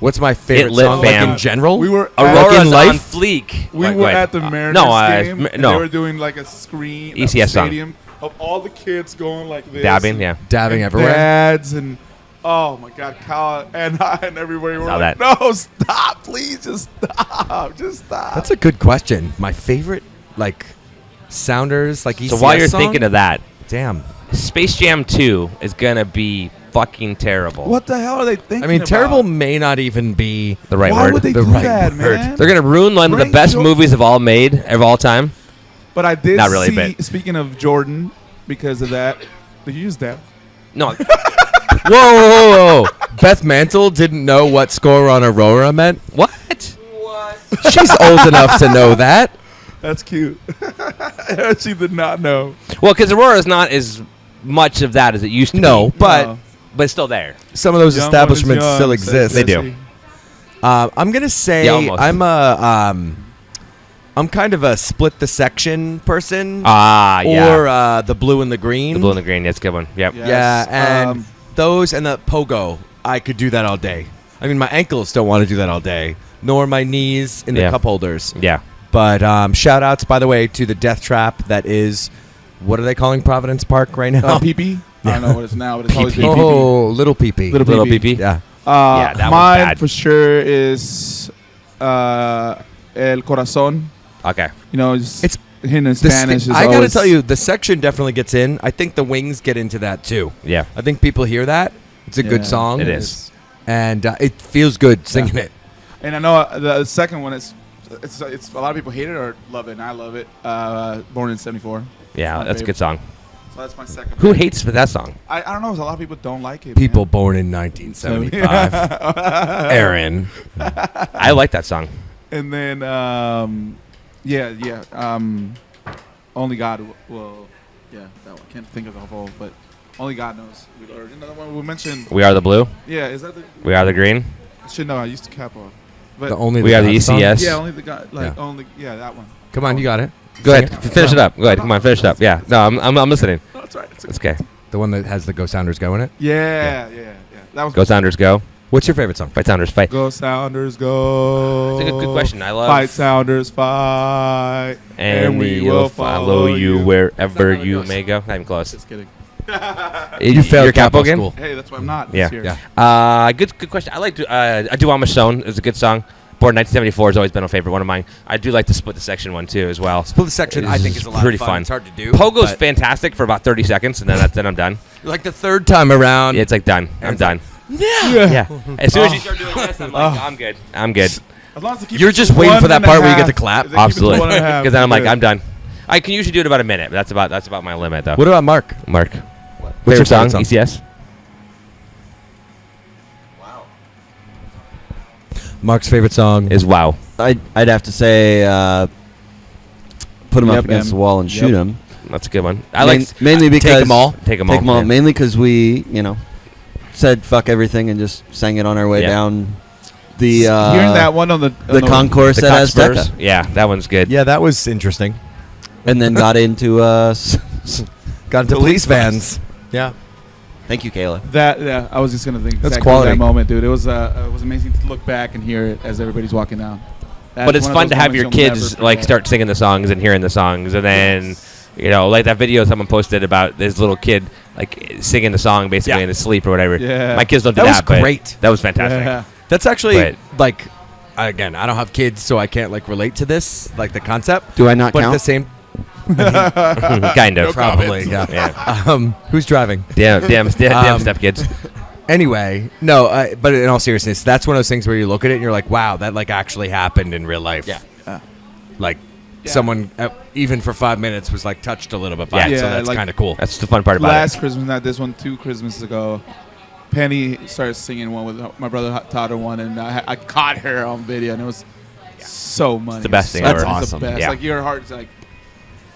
What's my favorite lit, song? fam. Like in general? We were Aurora's in life? on fleek. We Wait, were wait. at the Mariners no, game. And no. they were doing like a screen ECS song. stadium of all the kids going like this. Dabbing, and- yeah. Dabbing and everywhere. Dads and oh my God, Kyle and I and everybody were Saw like, that. no, stop, please, just stop. That's a good question. My favorite, like, sounders, like ECS So while you're song? thinking of that, Damn. Space Jam 2 is going to be fucking terrible. What the hell are they thinking? I mean, about? terrible may not even be The right Why word. would they The do right that, word. man? They're going to ruin one of the Bring best Jor- movies of all time. But I did Not really, see. but- Speaking of Jordan, because of that, did you use that? No. Whoa. Beth Mantle didn't know what score on Aurora meant. What? She's old enough to know that. That's cute. She did not know. Well, because Aurora is not as much of that as it used to No, be. but No. But it's still there. some of those Young one is establishments young, still says exist. They do. Jesse. I'm gonna say Yeah, almost. I'm kind of a split the section person, Yeah. or the blue and the green. The blue and the green. That's a good one. Yep. Yeah. Yeah, Yes, and those and the pogo. I could do that all day. I mean, my ankles don't want to do that all day, nor my knees in the Yeah. cup holders. Yeah. But shout outs, by the way, to the death trap that is, what are they calling Providence Park right now? PP. I don't know what it's now, but it's always been PP. Oh, little PP. Little Little PP. PP. Yeah. Yeah, that was mine bad. for sure is El Corazon. Okay. You know, just It's- hidden in The Spanish. sti- is I gotta always- tell you, the section definitely gets in. I think the Wings get into that too. Yeah. I think people hear that. It's a good Yeah, song. It is. And it feels good singing it. And I know the second one is, it's a lot of people hate it or love it, and I love it. Born in '74. Yeah, My that's a good favorite. song. So that's my second. Who hates that song? I don't know. A lot of people don't like it. People man. born in 1975. Erin. I like that song. And then, Only God will. Yeah, that one. Can't think of the whole, but Only God knows. Or another one we mentioned. We Are the Blue. Yeah, is that the? We Are the Green. Should know. I used to cap on. But The only We Are the God song? ECS. yeah, only the God. Like Yeah. only. Yeah, that one. Come on, you got it. Go Sing ahead. it. Finish it up. Go ahead. Come on. Finish it up. Yeah. No, I'm listening. No, that's right. It's okay. The one that has the Go Sounders Go in it. Yeah. That was. Go Sounders, go. What's your favorite song? Fight Sounders, fight. Go Sounders, go. That's a good question. I love. Fight Sounders, fight. And we will follow you wherever you may go. Not even close. Just kidding. You failed your capo Capo again? school. Hey, that's why I'm not. Yeah. this year. Yeah. Good question. I like I Do Almost Stone. It's a good song. Born 1974 has always been a favorite one of mine. I do like the Split the Section one too as well. Split the section, I think, is a lot pretty of fun. fun. It's hard to do. Pogo's but fantastic for about 30 seconds, and then I'm done. like the third time around. Yeah, it's like done. I'm it's done. Yeah. Yeah. As soon as you start doing this, I'm like, I'm good. I'm good. As long as they keep You're it just to waiting for one that and a part where you half. get to clap. If they keep it to Absolutely. one and a half, Because then I'm like, good. I'm done. I can usually do it about a minute. But that's about my limit though. What about Mark? Mark? What's your Favorite favorite song? song? ECS. Mark's favorite song Is Wow. I'd have to say put him Yep, up against man. the wall and shoot Yep. him. That's a good one. I like mainly because Take 'Em All. Take 'Em All. Take 'Em All. yeah. Mainly because we said fuck everything and just sang it on our way Yeah. down the Hearing that one on the concourse The at Cox Azteca, verse. Yeah, that one's good. Yeah, that was interesting. and then got into Got into police vans. Yeah. Thank you, Kayla. That yeah, I was just gonna think That's exactly quality. that moment, dude. It was amazing to look back and hear it as everybody's walking down. That's But it's one of fun those to have moments your you'll never kids like forget. start singing the songs and hearing the songs, and then like that video someone posted about this little kid like singing the song basically Yeah. in his sleep or whatever. Yeah. My kids don't do That was that. but great. That was fantastic. Yeah. That's actually But- like, again, I don't have kids, so I can't like relate to this, like the concept. Do I not But at count? the same, kind of. probably, yeah. Yeah. Who's driving? Damn step kids. Anyway, no, but in all seriousness, that's one of those things where you look at it and you're like, wow, that like actually happened in real life. Yeah. Like Yeah. someone, even for 5 minutes, was like touched a little bit by Yeah. it. So Yeah, that's like- kind of cool. That's the fun part about Last it. Christmas, not this one, 2 Christmases ago, Penny started singing one with my brother taught her one, and I caught her on video, and it was so money. the best thing so, ever. It's Awesome. the best. Yeah. Like your heart's like,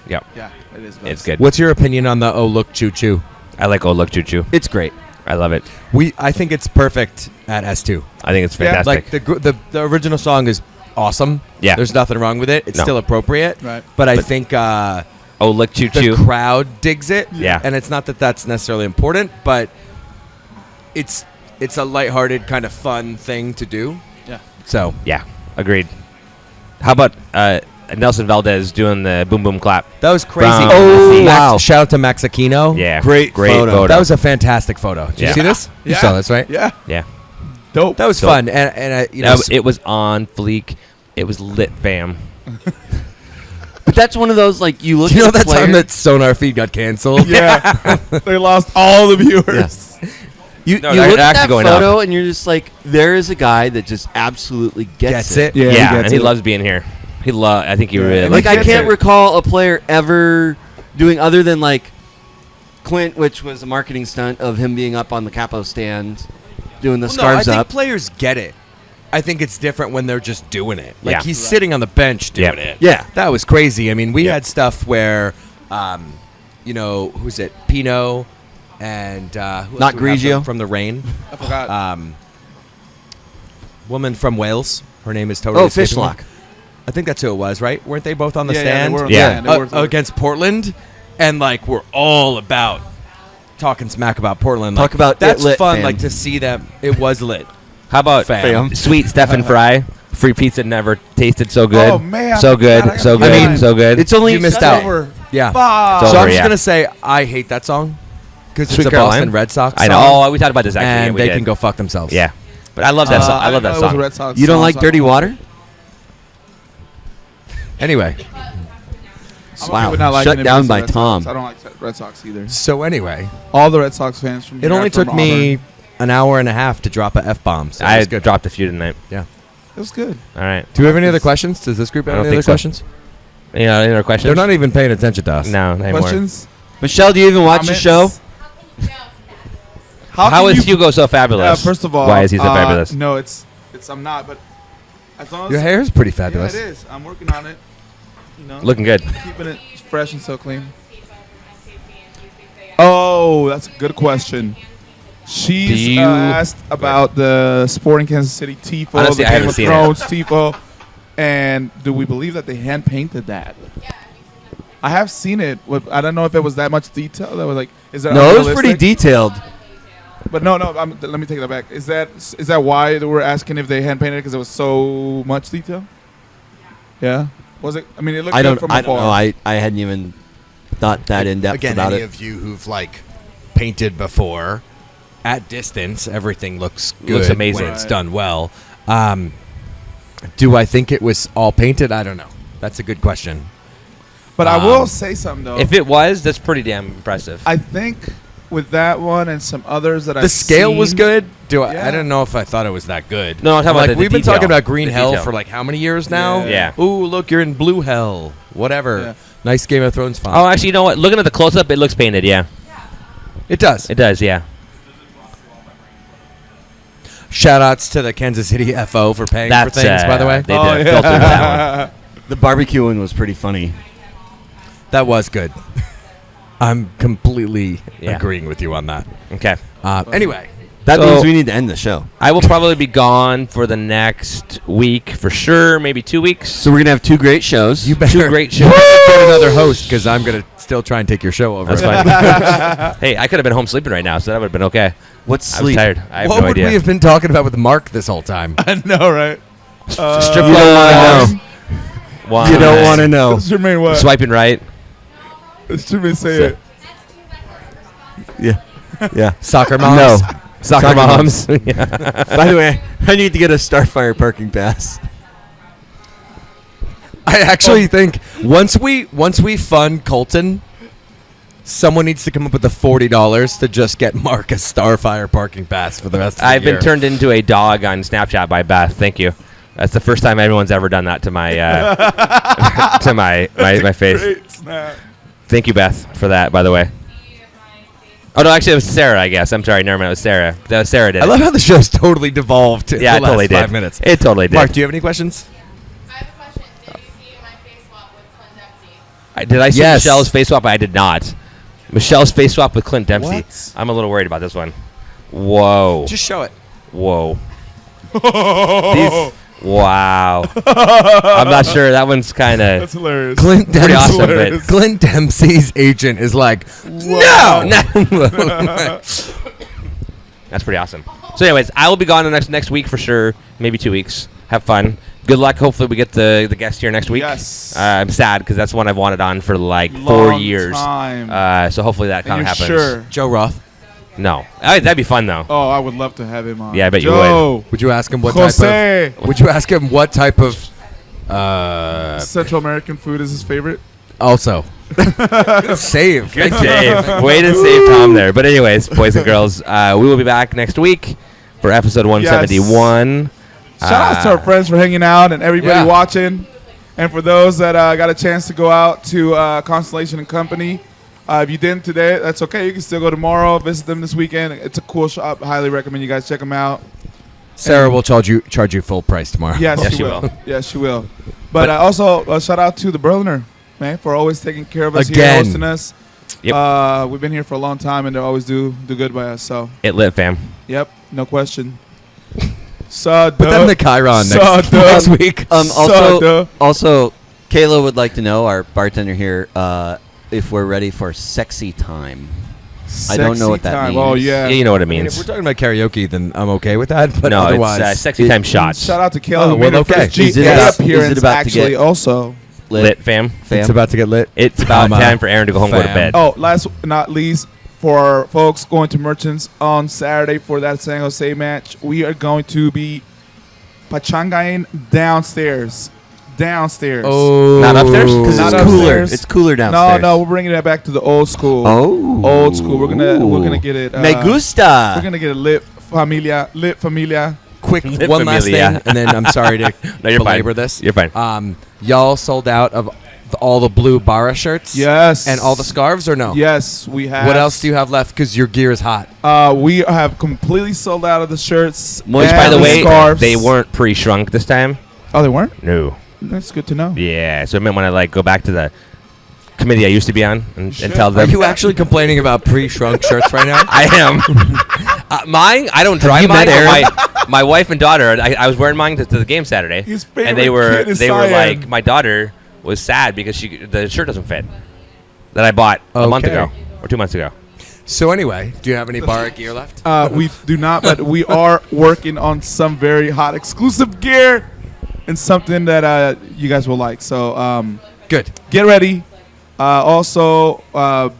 Yep. yeah, it is. Best. It's good. What's your opinion on the Oh Look Choo Choo? I like Oh Look Choo Choo. It's great. I love it. I think it's perfect at S2. I think it's Yeah, fantastic. Like the original song is awesome. Yeah. There's nothing wrong with it. It's No. still appropriate. Right. But I think Oh Look Choo the Choo. crowd digs it. Yeah. And it's not that that's necessarily important, but it's a lighthearted kind of fun thing to do. Yeah. So Yeah, agreed. How about Nelson Valdez doing the boom boom clap? that was crazy. From Oh, the- wow. Shout out to Max Aquino. Yeah, Great photo. That was a fantastic photo. Did Yeah. you see this? You Yeah. saw this, right? Yeah. yeah. Dope. That was So- fun, and you know, It was on fleek. It was lit, fam. But that's one of those, like, you look do you know at a that player. time that Sonarfeed got canceled? Yeah. They lost all the viewers. You, No, you they're look at actually that going photo and you're just like, there is a guy that just absolutely gets it. Yeah, Yeah, he and gets he it. loves being here. I think he Yeah, really and Like, he I gets can't it. recall a player ever doing other than, like, Clint, which was a marketing stunt of him being up on the capo stand doing the Well, no, I scarves think up. players get it. I think it's different when they're just doing it. Like Yeah. he's sitting on the bench doing Yeah. it. Yeah. That was crazy. I mean, we Yeah. had stuff where, you know, who's it? Pino and who else Not do we have Grigio? from the Rain. I forgot. Woman from Wales. Her name is totally Oh, escaping me. Fishlock. I think that's who it was, right? Weren't they both on the Yeah, stand? they were. Yeah. They were. Against Portland, and like we're all about talking smack about Portland. Talk Like, about it that's lit, fun. fam. Like to see them. It was lit. How about Fam. sweet Stephen Fry? Free pizza never tasted so good. Oh, man. so good, God, I so gotta good, try it. so good. It's only You missed That's out. over. Yeah. Fuck. It's So over, I'm just yeah. gonna say I hate that song because it's Sweet a Caroline? Boston Red Sox. I know. song, Oh, we talked about this actually. and yeah, we they did. can go fuck themselves. Yeah, but I love that song. I love that didn't know it was a song. Red Sox You don't song, like so Dirty I don't- Water? Anyway, I'm Wow. okay with not liking Shut it down because of by Red Sox. Tom. I don't like Red Sox either. so anyway, All the Red Sox fans from it here only are from took me Auburn. an hour and a half to drop a f bomb. So it I was good. dropped a few tonight. Yeah. It was good. All right. Do we have any other questions? Does this group I have don't any other think so. questions? Any other questions? They're not even paying attention to us. No, not anymore. Questions? Michelle, do you even watch the show? Comments? How can you fail to that? How can is you- Hugo so fabulous? First of all, why is he so fabulous? No, it's I'm not. But as long as Your hair is pretty yeah, fabulous. it is. I'm working on it. You know, Looking good. keeping it fresh and so clean. Oh, that's a good question. She's Do you- asked about the Sporting Kansas City tifo, Honestly, the I Game haven't of seen Thrones tifo, and do we believe that they hand painted that? I have seen it. I don't know if it was that much detail. That was like, is that No, it was pretty unrealistic? detailed. But no. Let me take that back. Is that why they were asking if they hand painted it because it was so much detail? Yeah. Was it? I mean, it looked I good don't from know. afar. I hadn't even thought that in depth Again, about any it. of you who've like painted before, at distance, everything looks good. Looks amazing. when it's Right. done well. Do I think it was all painted? I don't know. That's a good question. But I will say something though. If it was, that's pretty damn impressive. I think with that one and some others that The scale was good. I Yeah. don't know if I thought it was that good. No, I'm talking about like the we've been detail. talking about green The hell detail. for like how many years now? Yeah. Ooh, look, you're in blue hell. Whatever. Yeah. Nice Game of Thrones font. Oh, actually, you know what? Looking at the close-up, it looks painted. Yeah, It does. it does. Yeah. Shout outs to the Kansas City FO for paying for things, by the way. They did a filter for that one. The barbecue one was pretty funny. That was good. I'm completely Yeah. agreeing with you on that. Okay. Anyway, That So- means we need to end the show. I will probably be gone for the next week for sure, maybe 2 weeks. So we're gonna have two great shows. you better great you shows. better get another host because I'm gonna still try and take your show over. That's fine. Hey, I could have been home sleeping right now, so that would have been okay. What's I was sleep? tired. I have What no would idea. we have been talking about with Mark this whole time? I know, right? Strip You don't wanna club. One. You don't want to know. Jermaine, what? Swiping right. Jermaine, say So- it. Yeah, yeah. Soccer moms? No. Soccer moms. Yeah. By the way, I need to get a Starfire parking pass. I actually think once we fund Colton, someone needs to come up with the $40 to just get Mark a Starfire parking pass for the rest of the I've year. been turned into a dog on Snapchat by Beth. Thank you. That's the first time everyone's ever done that to my to my face. Great snap. Thank you, Beth, for that. By the way. Oh no, actually it was Sarah. I guess I'm sorry. Never mind. It was Sarah. That was Sarah did. I it. love how the show's totally devolved in Yeah, the it totally last did. 5 minutes. It totally did. Mark, do you have any questions? I have a question. Did you see my face swap with Clint Dempsey? Did I see Yes. Michelle's face swap? I did not. Michelle's face swap with Clint Dempsey. What? I'm a little worried about this one. Whoa. Just show it. Whoa. Wow. I'm not sure. That one's kind That's of. hilarious. Clint Pretty Dempsey. awesome, but- Clint Dempsey's agent is like, Wow. no. That's pretty awesome. So, anyways, I will be gone the next week for sure. Maybe 2 weeks. Have fun. Good luck. Hopefully, we get the guest here next week. Yes. I'm sad because that's one I've wanted on for like 4 Long years. time. So hopefully that kind And of you're happens. sure? Joe Roth. No, that'd be fun though. Oh, I would love to have him on. Yeah, I bet you Joe, Would you ask him what Jose. type of? Would you ask him what type of? Central American food is his favorite. Also, good save. Good save. Way to save Tom there. But anyways, boys and girls, we will be back next week for episode 171. Shout out to our friends for hanging out and everybody watching. And for those that got a chance to go out to Constellation and Company, if you didn't today, that's okay. You can still go tomorrow, visit them this weekend. It's a cool shop. Highly recommend you guys check them out. Sarah will charge you full price tomorrow. Yes, Yes, she she will. will. Yes, she will. But also, shout out to the Berliner, man, for always taking care of us here, Again. hosting us. Yep. We've been here for a long time, and they always do good by us. So, It lit, fam. yep, no question. So, Put them the Chiron next week. Also, Kayla would like to know, our bartender here, if we're ready for sexy time. I don't know what that means. Oh, Yeah, yeah. you know what it I mean, means. if we're talking about karaoke, then I'm okay with that. But No, otherwise, it's sexy time shots. Shout out to Kayla Oh, who made well, her okay. first Is it GA about- appearance is it about to actually get- also. Lit, fam. it's about to get lit. It's about Comma, time for Aaron to go home and go to fam. bed. Oh, last but not least, for folks going to Merchants on Saturday for that San Jose match, we are going to be pachangaing downstairs. Oh, Not upstairs? Because Not it's cooler. upstairs. It's cooler downstairs. No, we're bringing it back to the old school. Oh. Old school. We're gonna get it. Me gusta. We're gonna get a lit familia. quick Lit one last thing, familia. and then I'm sorry to No, you're belabor fine. this. You're fine. Y'all sold out of all the blue Barra shirts. Yes. And all the scarves, or no? Yes, we have. What else do you have left? Because your gear is hot. We have completely sold out of the shirts. Which, and by the way, scarves. they weren't pre-shrunk this time. Oh, they weren't. No. That's good to know. Yeah, so it meant when I go back to the committee I used to be on and tell Are them. you actually complaining about pre-shrunk shirts right now? I am. Mine, I don't drive you mine. met Erin? but my wife and daughter, I was wearing mine to the game Saturday, His and they favorite were kid is like, cyan. my daughter was sad because the shirt doesn't fit that I bought a month Okay. ago or 2 months ago. So anyway, do you have any Barra gear left? We do not, but we are working on some very hot exclusive gear and something that you guys will like. So Good. get ready. Also,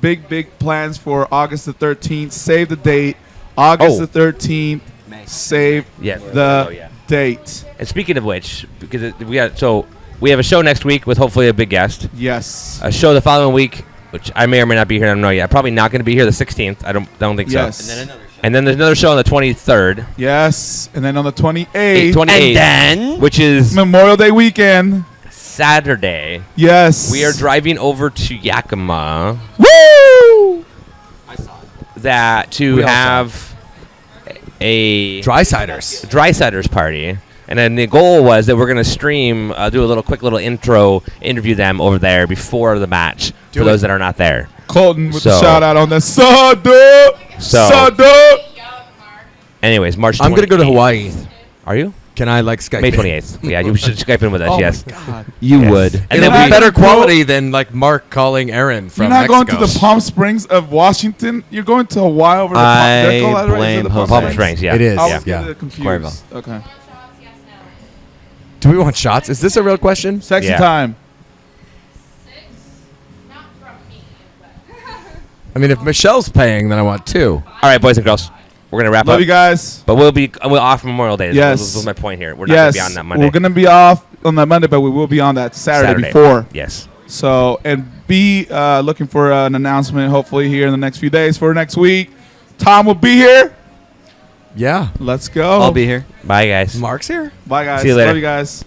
big plans for August the 13th. Save the date. August Oh. the 13th. Save Yeah. the Oh, yeah. date. And speaking of which, because we have a show next week with hopefully a big guest. Yes. A show the following week, which I may or may not be here. I don't know yet. I'm probably not going to be here the 16th. I don't think Yes. so. And then there's another show on the 23rd, Yes. And then on the 28th, 28th, then which is Memorial Day weekend. Saturday. Yes. We are driving over to Yakima Woo! to We all saw have a Dry ciders. dry ciders party. And then the goal was that we're going to stream, do a quick little intro, interview them over there before the match Do for it. those that are not there. Colton with the So- shout out on the Sado. So- Sado. Anyways, March 28th. I'm gonna go to Hawaii. Are you? Can I Skype? May in? 28th. Yeah, you should Skype in with us, Oh yes. my God. you Yes. would. And It'll then be we better quality than Mark calling Erin from You're not Mexico. going to the Palm Springs of Washington. You're going to Hawaii over the I Palm. They're called that right? Is it blame the Jose. Palm Springs, yeah. It is. I was Yeah. Yeah. getting confused. Quarryville. Okay. Do we want shots? Is this a real question? Sexy Yeah. time. Not from me, but I mean, if Michelle's paying, then I want two. All right, boys and girls. We're going to wrap Love up. you guys. But we're off Memorial Day. Yes. This was my point here. We're not going to be on that Monday. We're gonna be off on that Monday, but we will be on that Saturday before. Yes. So, and be looking for an announcement hopefully here in the next few days for next week. Tom will be here. Yeah. Let's go. I'll be here. Bye, guys. Mark's here. Bye, guys. See you later. Love you guys.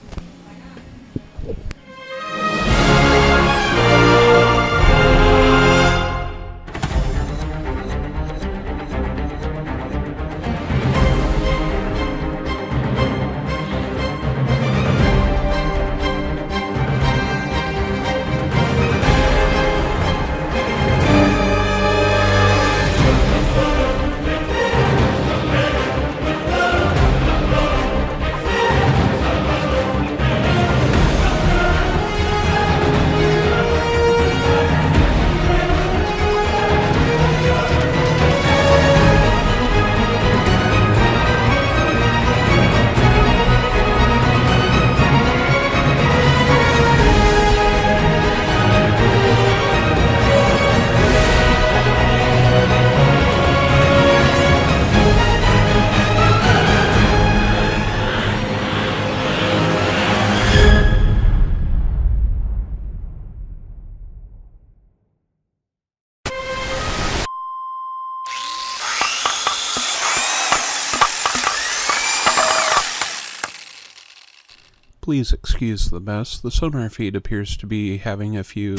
Please excuse the mess. The Sonarfeed appears to be having a few